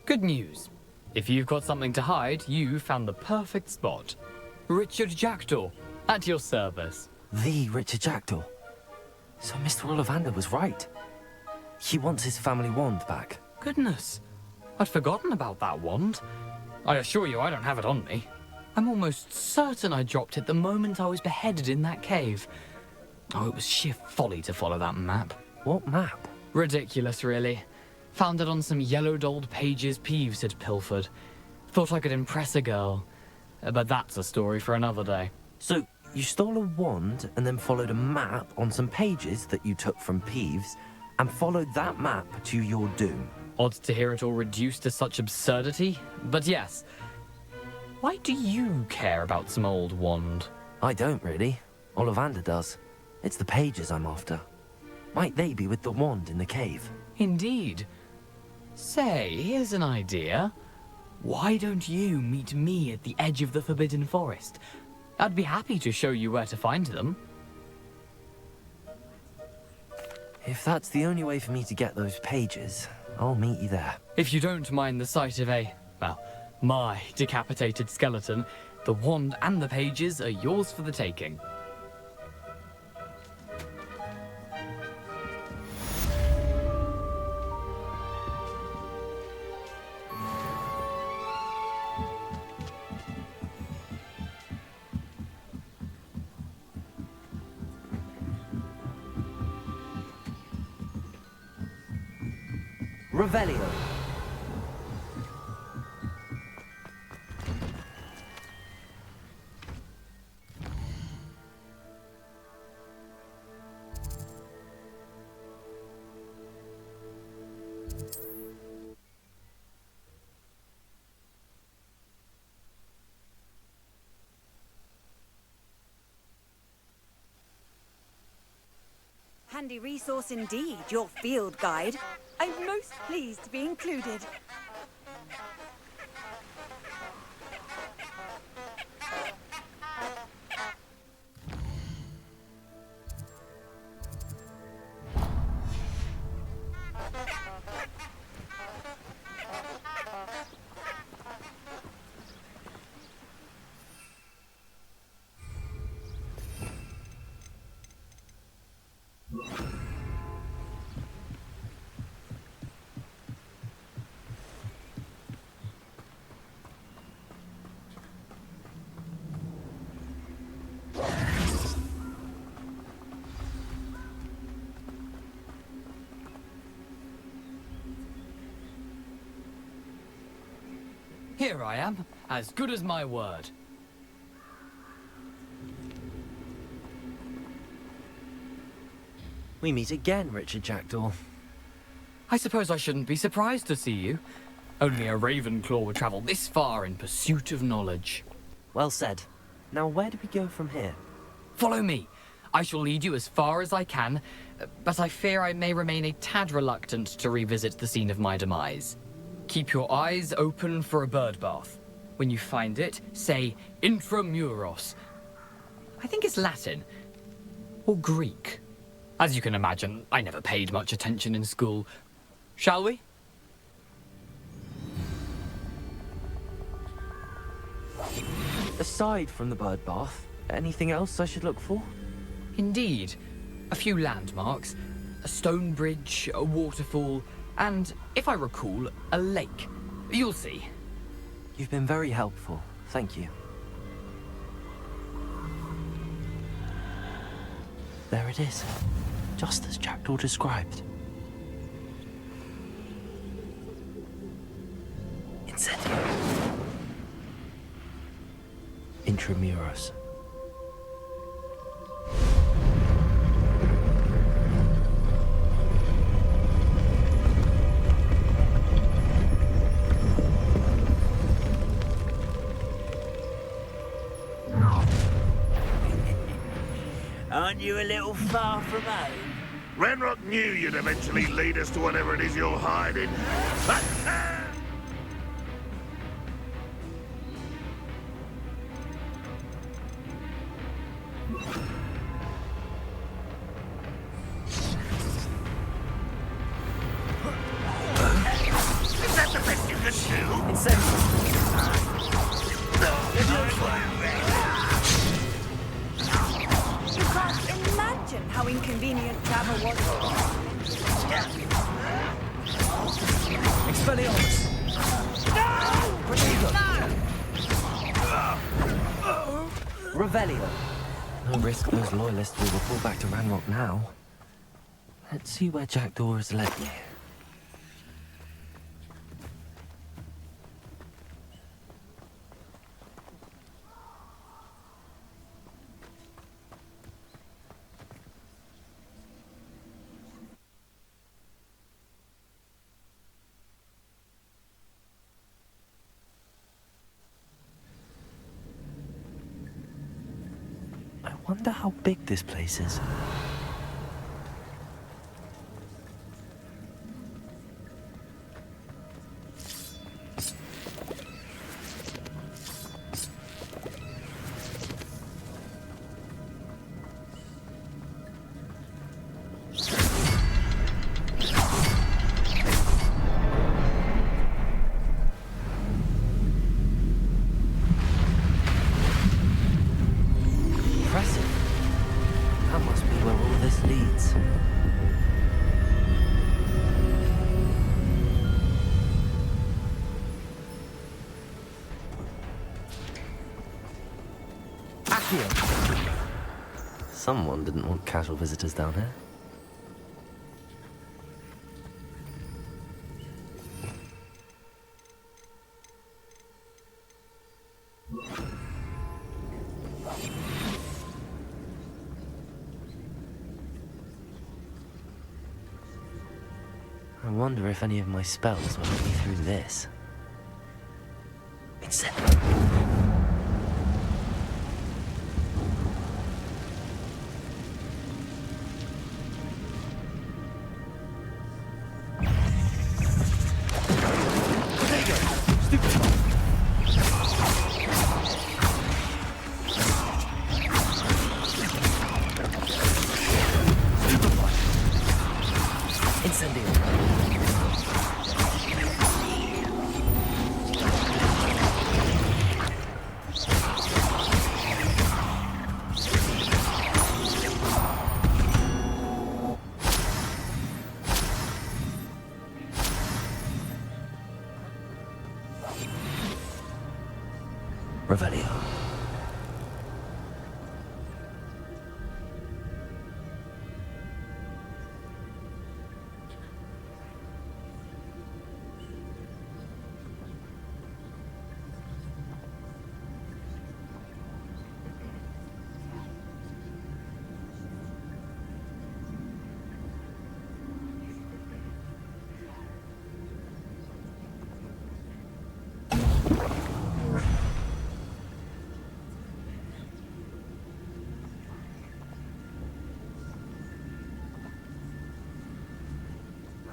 Good news. If you've got something to hide, you found the perfect spot. Richard Jackdaw, at your service. The Richard Jackdaw. So Mr. Ollivander was right. He wants his family wand back. Goodness, I'd forgotten about that wand. I assure you I don't have it on me. I'm almost certain I dropped it the moment I was beheaded in that cave. Oh, it was sheer folly to follow that map. What map? Ridiculous, really. Found it on some yellowed old pages Peeves had pilfered. Thought I could impress a girl. But that's a story for another day. So, you stole a wand and then followed a map on some pages that you took from Peeves and followed that map to your doom. Odd to hear it all reduced to such absurdity, but yes. Why do you care about some old wand? I don't really. Ollivander does. It's the pages I'm after. Might they be with the wand in the cave? Indeed. Say, here's an idea. Why don't you meet me at the edge of the Forbidden Forest? I'd be happy to show you where to find them. If that's the only way for me to get those pages, I'll meet you there. If you don't mind the sight of my decapitated skeleton, the wand and the pages are yours for the taking. Revelio. Handy resource indeed, your field guide. I'm most pleased to be included. Here I am, as good as my word. We meet again, Richard Jackdaw. I suppose I shouldn't be surprised to see you. Only a Ravenclaw would travel this far in pursuit of knowledge. Well said. Now where do we go from here? Follow me. I shall lead you as far as I can, but I fear I may remain a tad reluctant to revisit the scene of my demise. Keep your eyes open for a bird bath. When you find it, say intramuros. I think it's Latin. Or Greek. As you can imagine, I never paid much attention in school. Shall we? Aside from the bird bath, anything else I should look for? Indeed. A few landmarks. A stone bridge, a waterfall, and, if I recall, a lake. You'll see. You've been very helpful. Thank you. There it is. Just as Jackdaw described. intramuros. Aren't you a little far from home? Ranrock knew you'd eventually lead us to whatever it is you're hiding. Is that the best you can do? You can't imagine how inconvenient travel was. Expelliarmus! Revelio! No risk those loyalists will report back to Ranrock now. Let's see where Jackdaw has led me. I wonder how big this place is. That must be where all this leads. Accio! Someone didn't want casual visitors down here. I wonder if any of my spells will help me through this. It's Revelio.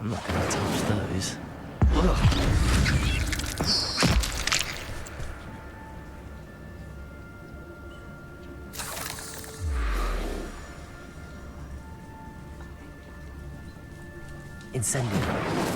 I'm not going to touch those. Incendio.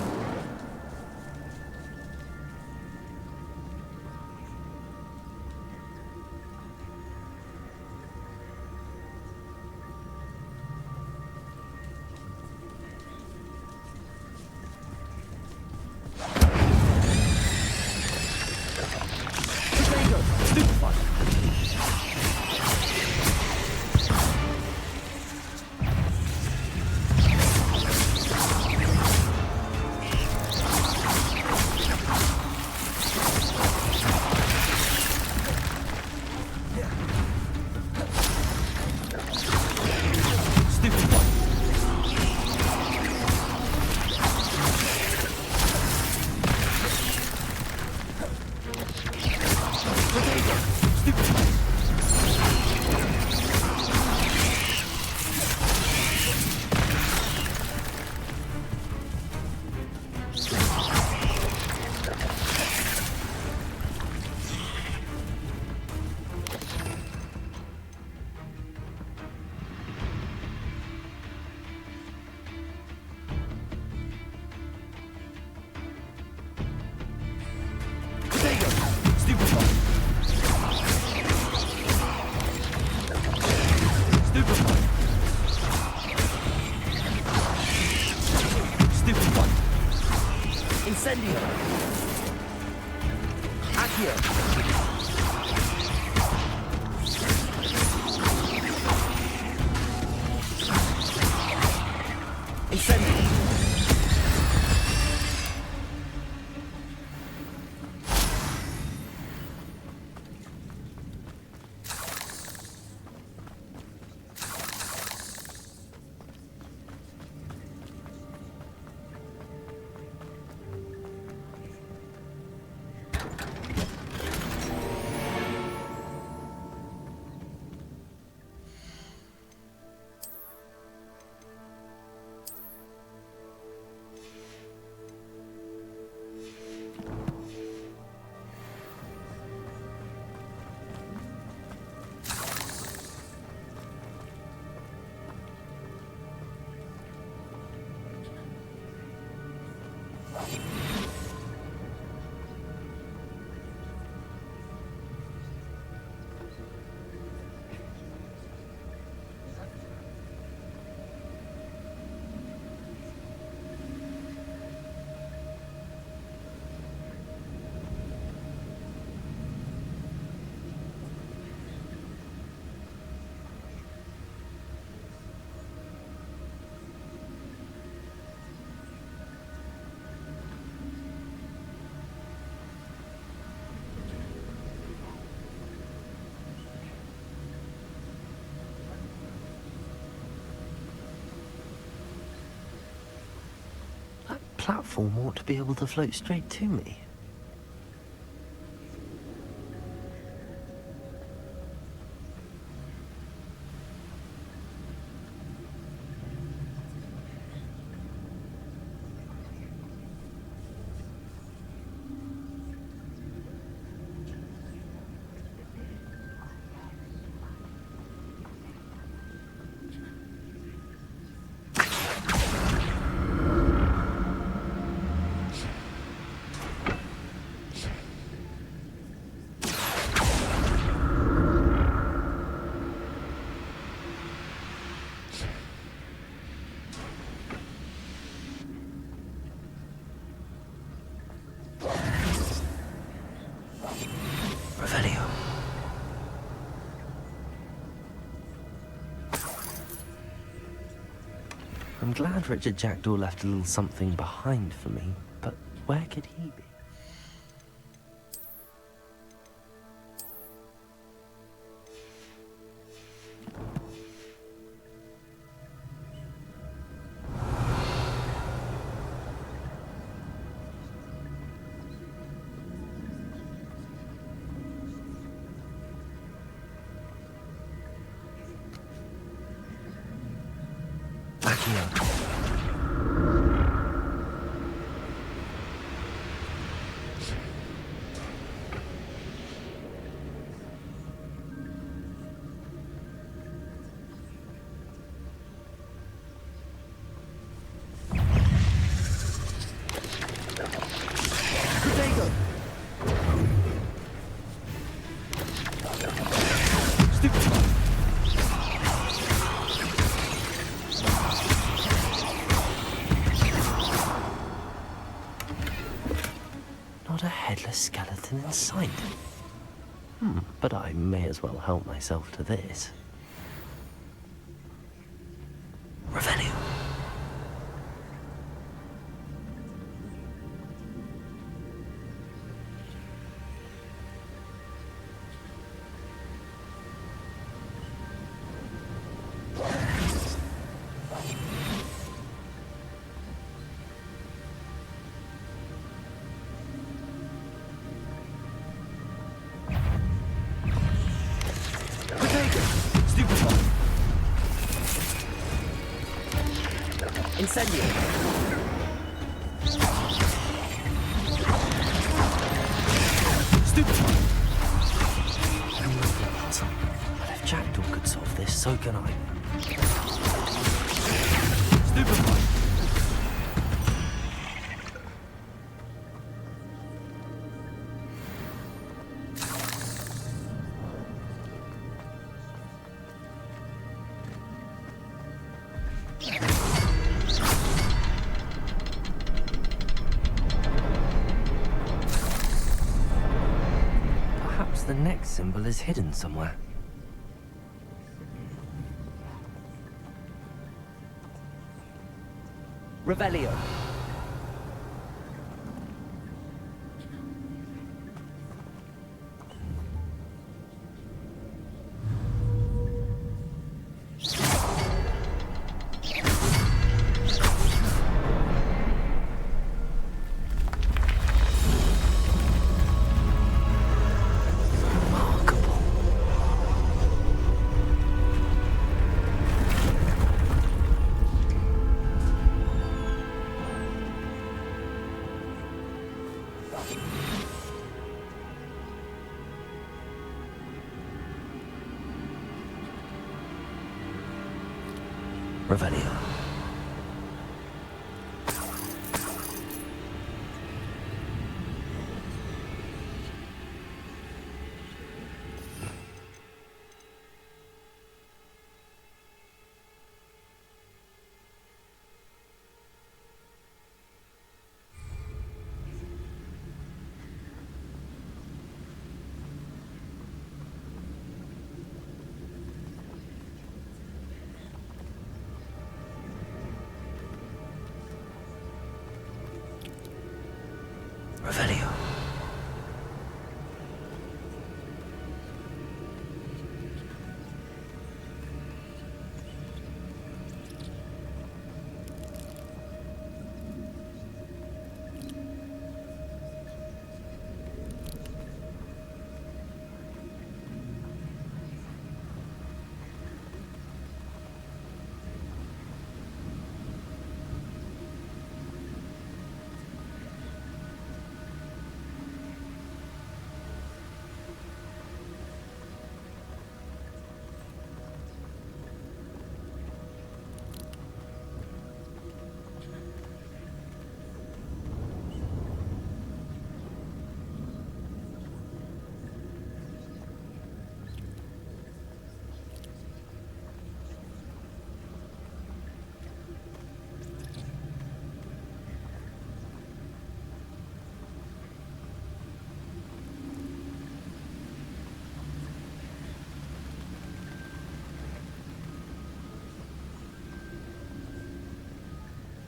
Incendio! Accio! Incendio! Platform ought to be able to float straight to me. I'm glad Richard Jackdaw left a little something behind for me, but where could he be? Not a headless skeleton in sight. But I may as well help myself to this. Revelio. Incendio! Stupefy! Puzzle. But if Jackdaw could solve this, so can I. Stupefy! the next symbol is hidden somewhere. Revelio. Revelio. Revelio.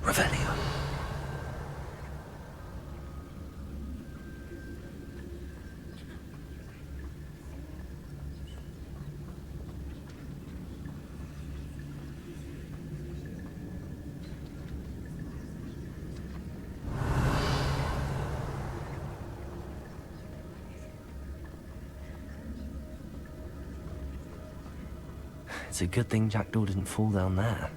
Revelio. It's a good thing Jackdaw didn't fall down there.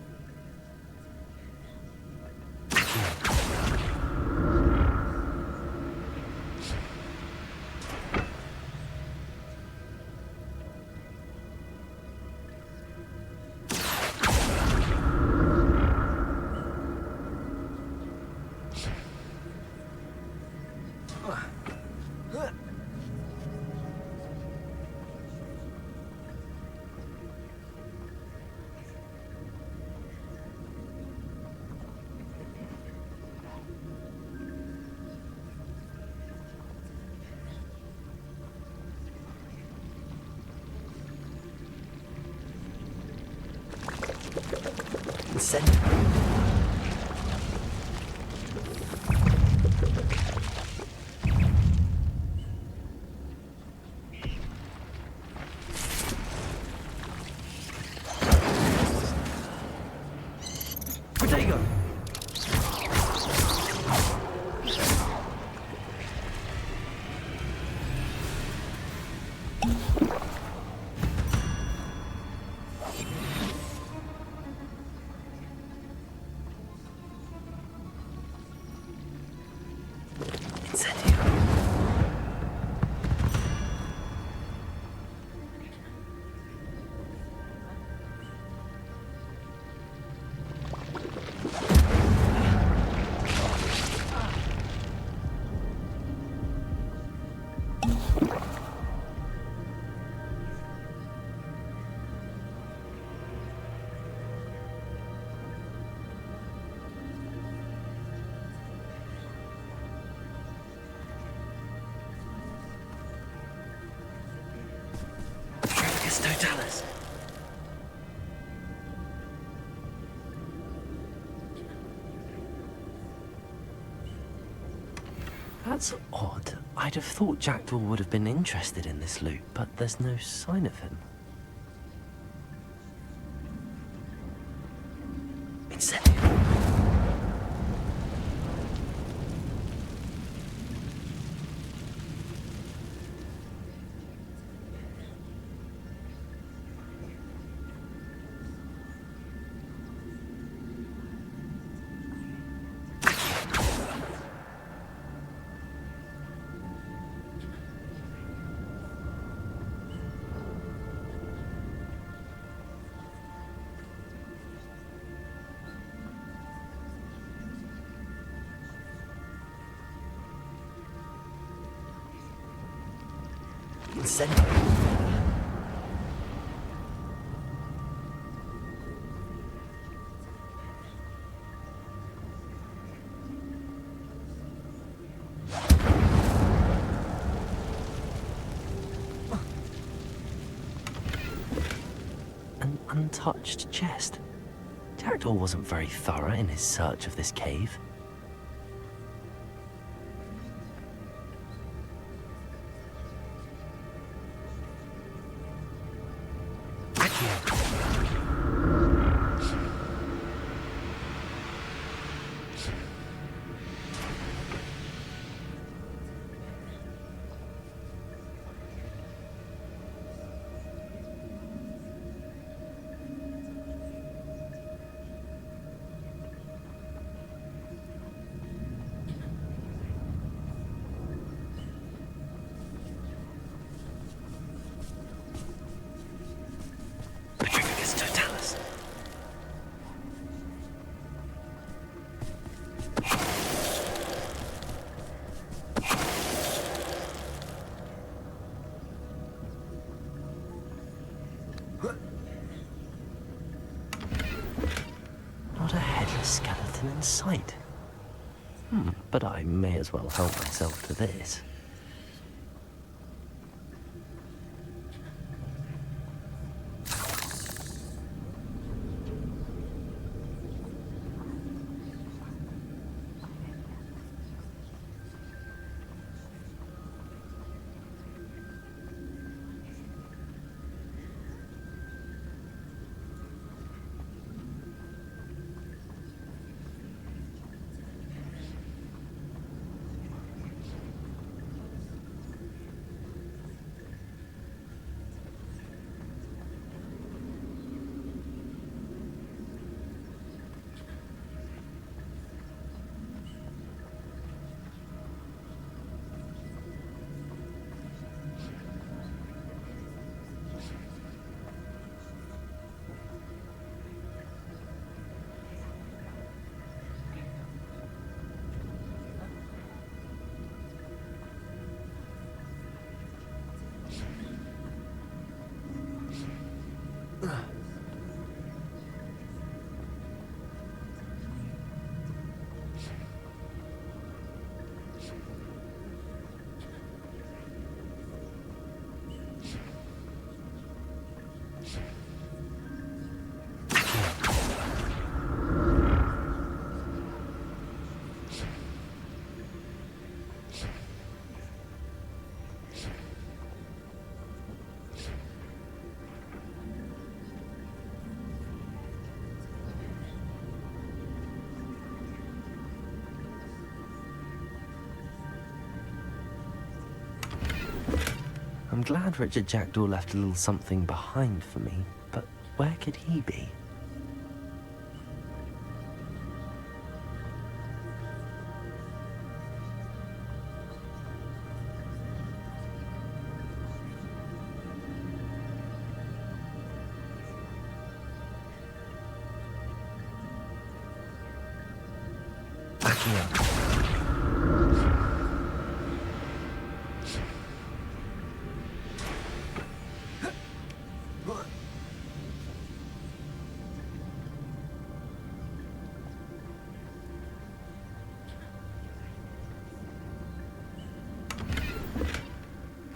Send. Potato. Prefectus Totalis. That's odd. I'd have thought Jackdaw would have been interested in this loot, but there's no sign of him. Incendio. Incendio. An untouched chest. Jackdaw wasn't very thorough in his search of this cave. Not a headless skeleton in sight. But I may as well help myself to this. I'm glad Richard Jackdaw left a little something behind for me, but where could he be? Backing up.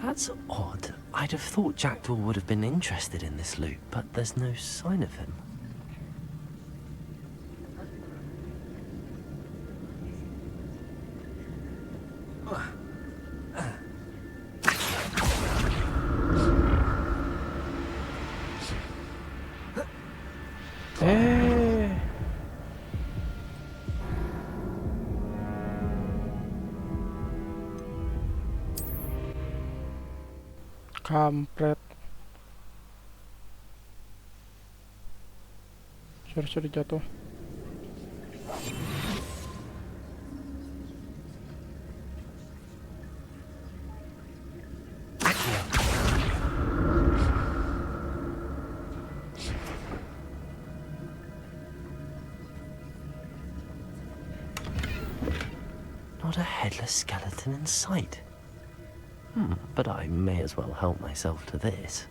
That's odd. I'd have thought Jackdaw would have been interested in this loot, but there's no sign of him. Kampret. Sorry jatuh. Not a headless skeleton in sight. But I may as well help myself to this.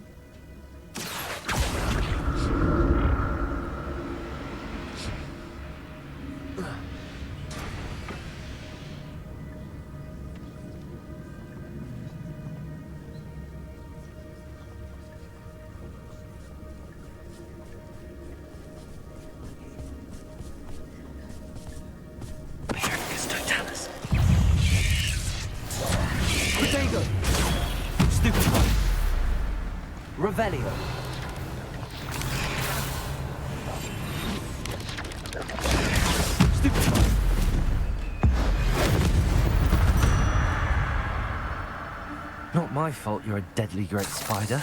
Revelio. Not my fault you're a deadly great spider.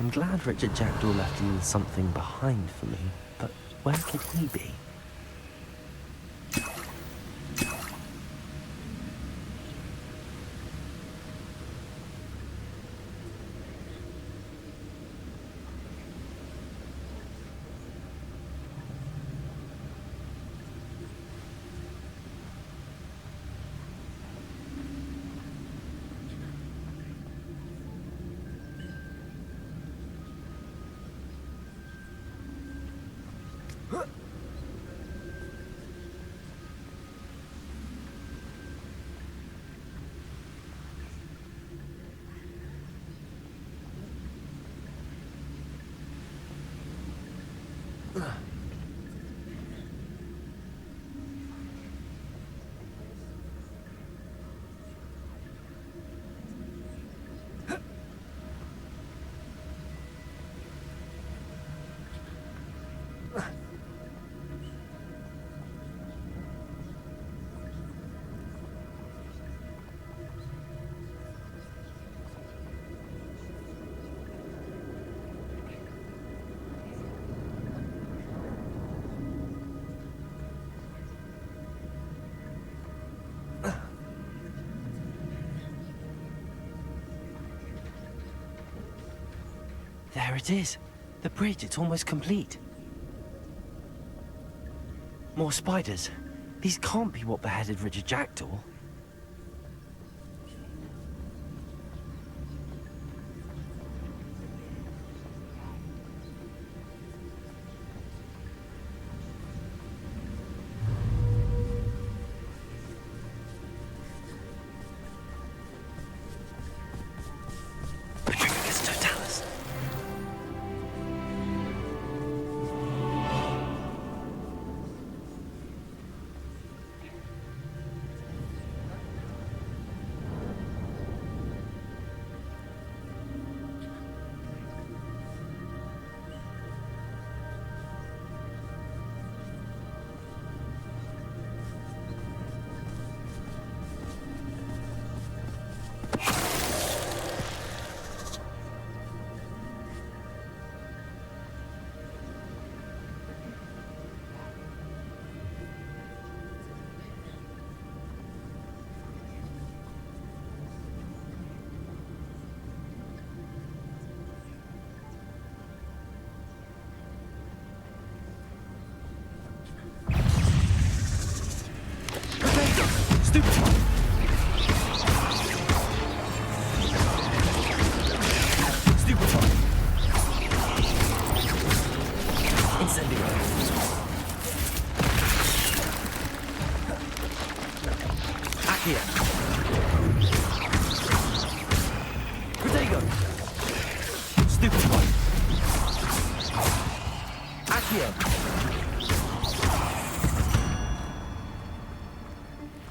I'm glad Richard Jackdaw left a little something behind for me, but where could he be? There it is. The bridge, it's almost complete. More spiders. These can't be what beheaded Richard Jackdaw.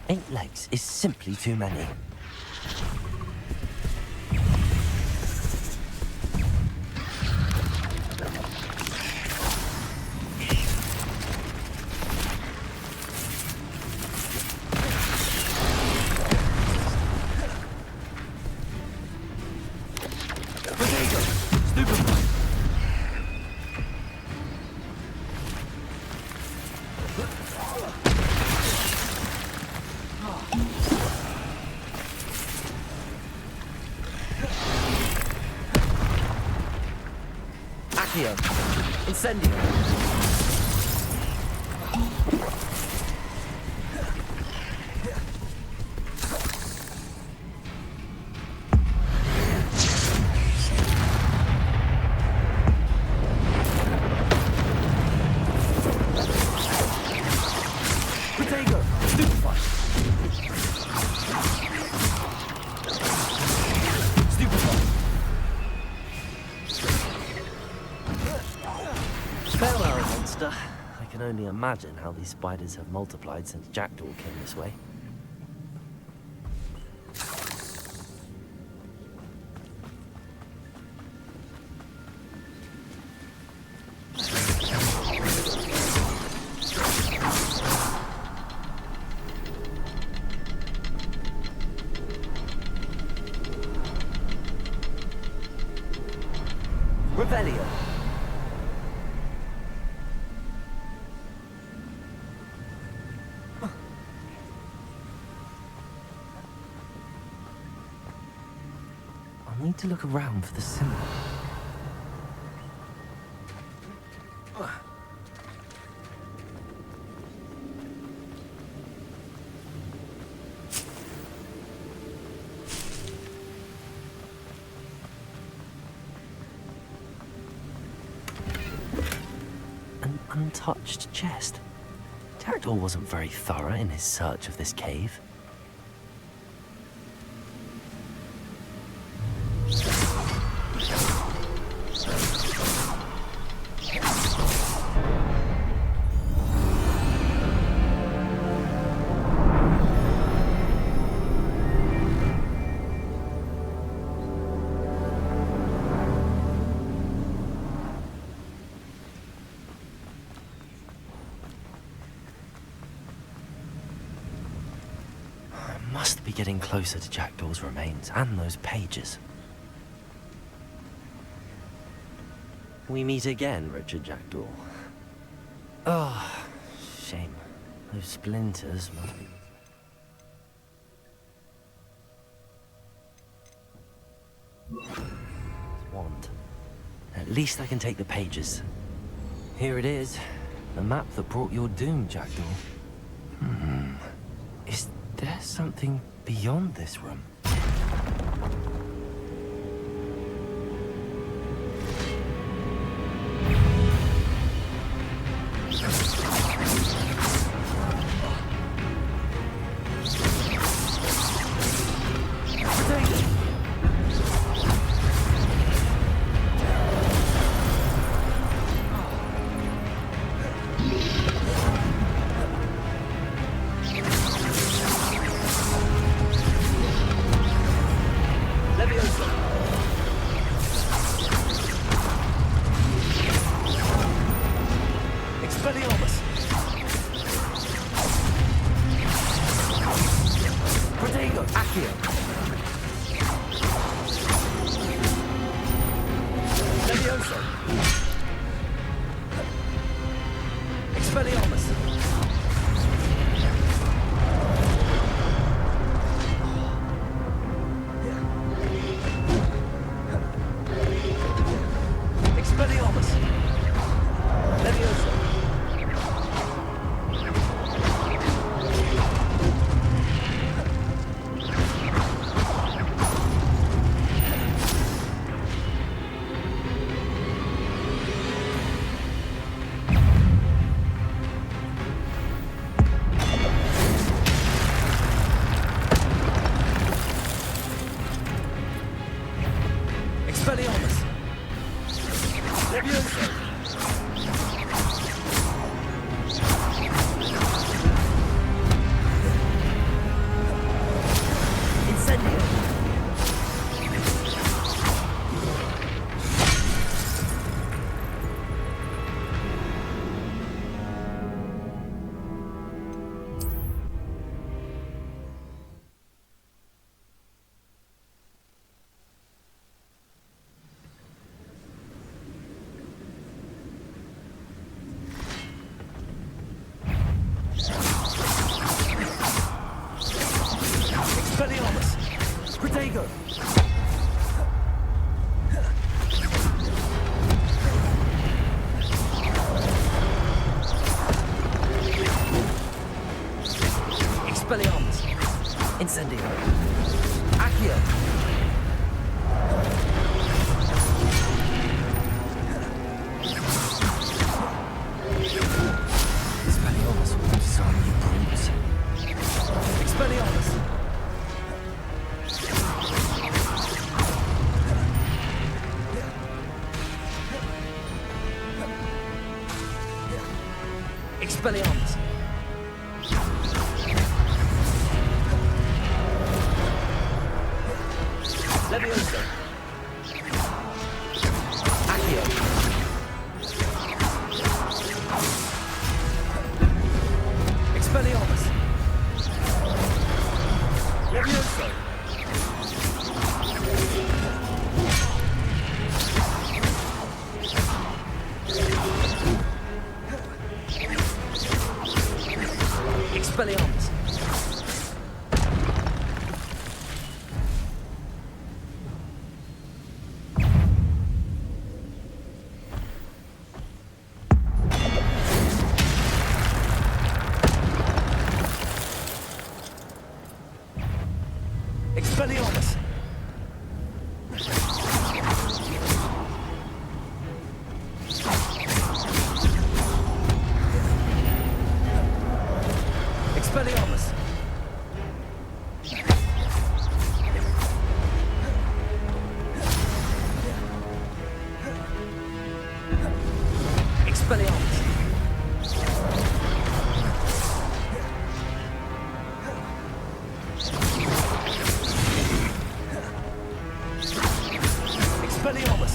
Eight legs is simply too many. Incendio. Protego. Stupefy. Stupefy. Farewell, monster. I can only imagine how these spiders have multiplied since Jackdaw came this way. Revelio. I need to look around for the symbol. An untouched chest. Jackdaw wasn't very thorough in his search of this cave. Must be getting closer to Jackdaw's remains and those pages. We meet again, Richard Jackdaw. Oh, shame. Those splinters must be... Wand. At least I can take the pages. Here it is. The map that brought your doom, Jackdaw. Is there something beyond this room? Expelliarmus. Leviosa. Accio. Expelliarmus. Leviosa. Expelliarmus. Expelliarmus. Expelliarmus! Expelliarmus!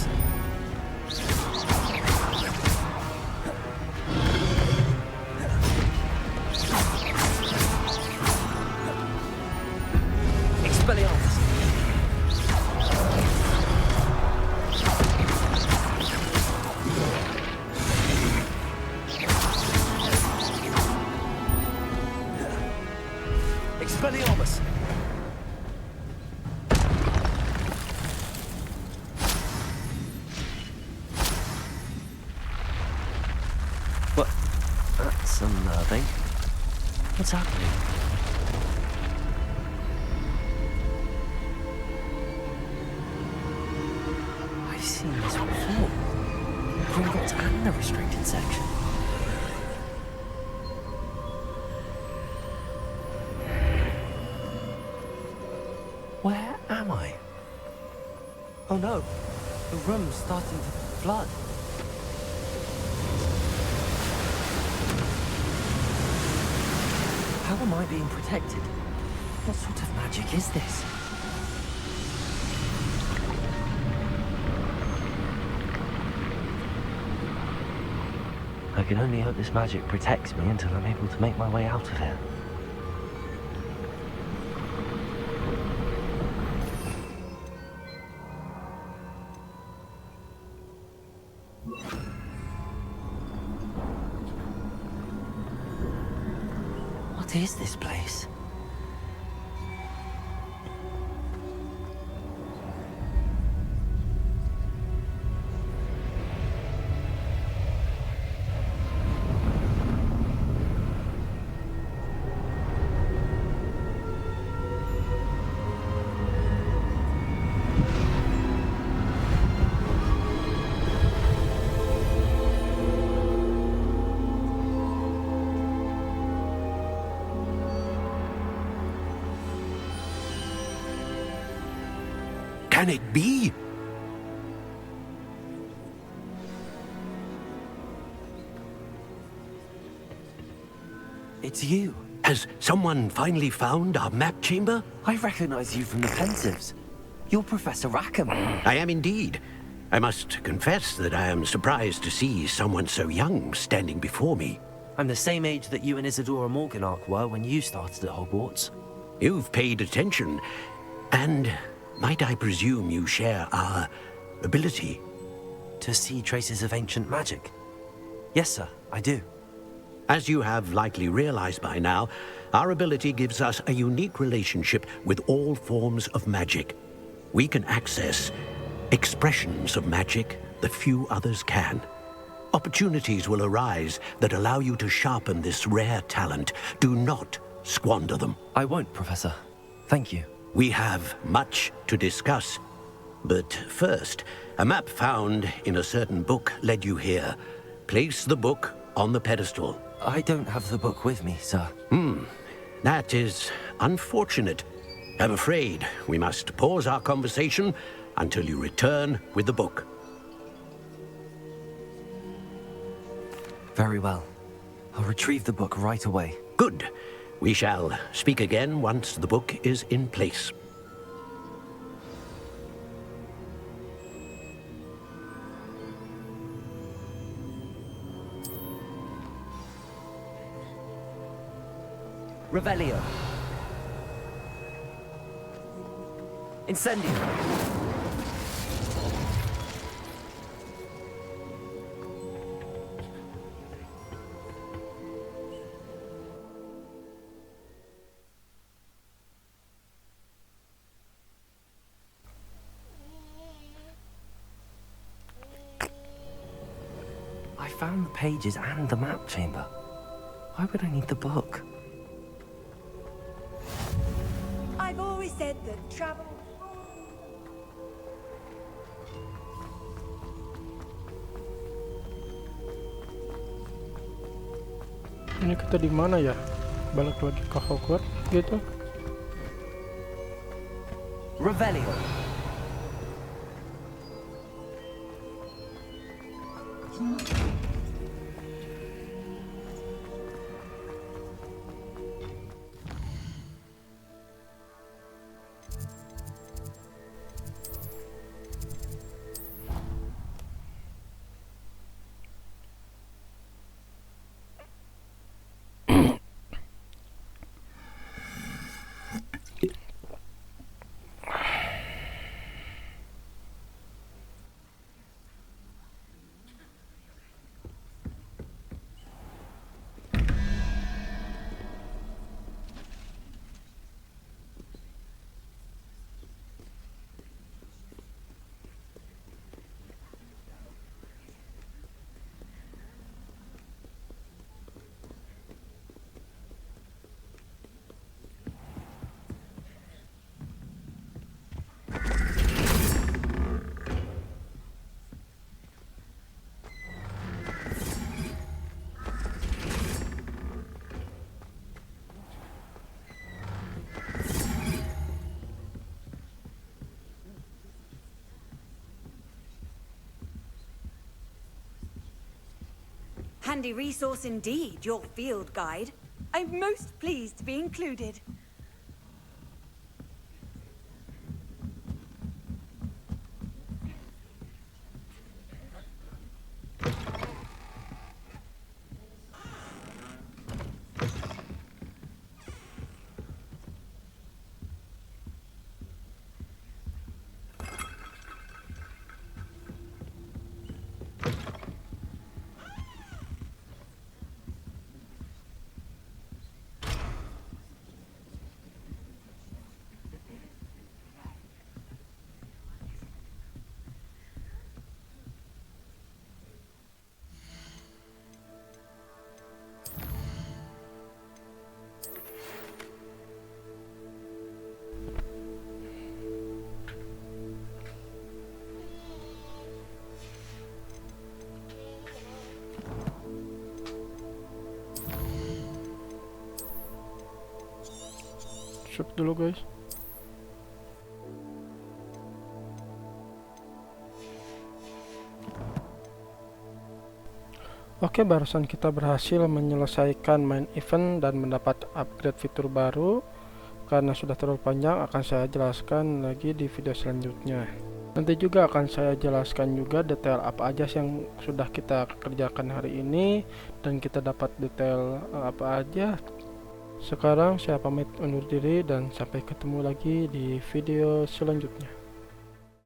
Expelliarmus! Expelliarmus! What? That's unnerving. What's happening? I've seen this before. Gringotts and the restricted section. Where am I? Oh no, the room's starting to flood. How am I being protected? What sort of magic is this? I can only hope this magic protects me until I'm able to make my way out of here. What is this place? Can it be? It's you. Has someone finally found our map chamber? I recognize you from the Pensives. You're Professor Rackham. I am indeed. I must confess that I am surprised to see someone so young standing before me. I'm the same age that you and Isadora Morganach were when you started at Hogwarts. You've paid attention, and might I presume you share our ability? To see traces of ancient magic? Yes, sir, I do. As you have likely realized by now, our ability gives us a unique relationship with all forms of magic. We can access expressions of magic that few others can. Opportunities will arise that allow you to sharpen this rare talent. Do not squander them. I won't, Professor. Thank you. We have much to discuss. But first, a map found in a certain book led you here. Place the book on the pedestal. I don't have the book with me, sir. That is unfortunate. I'm afraid we must pause our conversation until you return with the book. Very well. I'll retrieve the book right away. Good. We shall speak again once the book is in place. Revelio. Incendio. I found the pages and the map chamber. Why would I need the book? I've always said that travel... Ini kita di mana ya? Balik lagi ke Hogwarts gitu. Revelio. handy resource indeed, your field guide. I'm most pleased to be included. Sip dulu guys. Oke, barusan kita berhasil menyelesaikan main event dan mendapat upgrade fitur baru. Karena sudah terlalu panjang, akan saya jelaskan lagi di video selanjutnya. Nanti juga akan saya jelaskan juga detail apa aja yang sudah kita kerjakan hari ini, dan kita dapat detail apa aja. Sekarang saya pamit undur diri dan sampai ketemu lagi di video selanjutnya.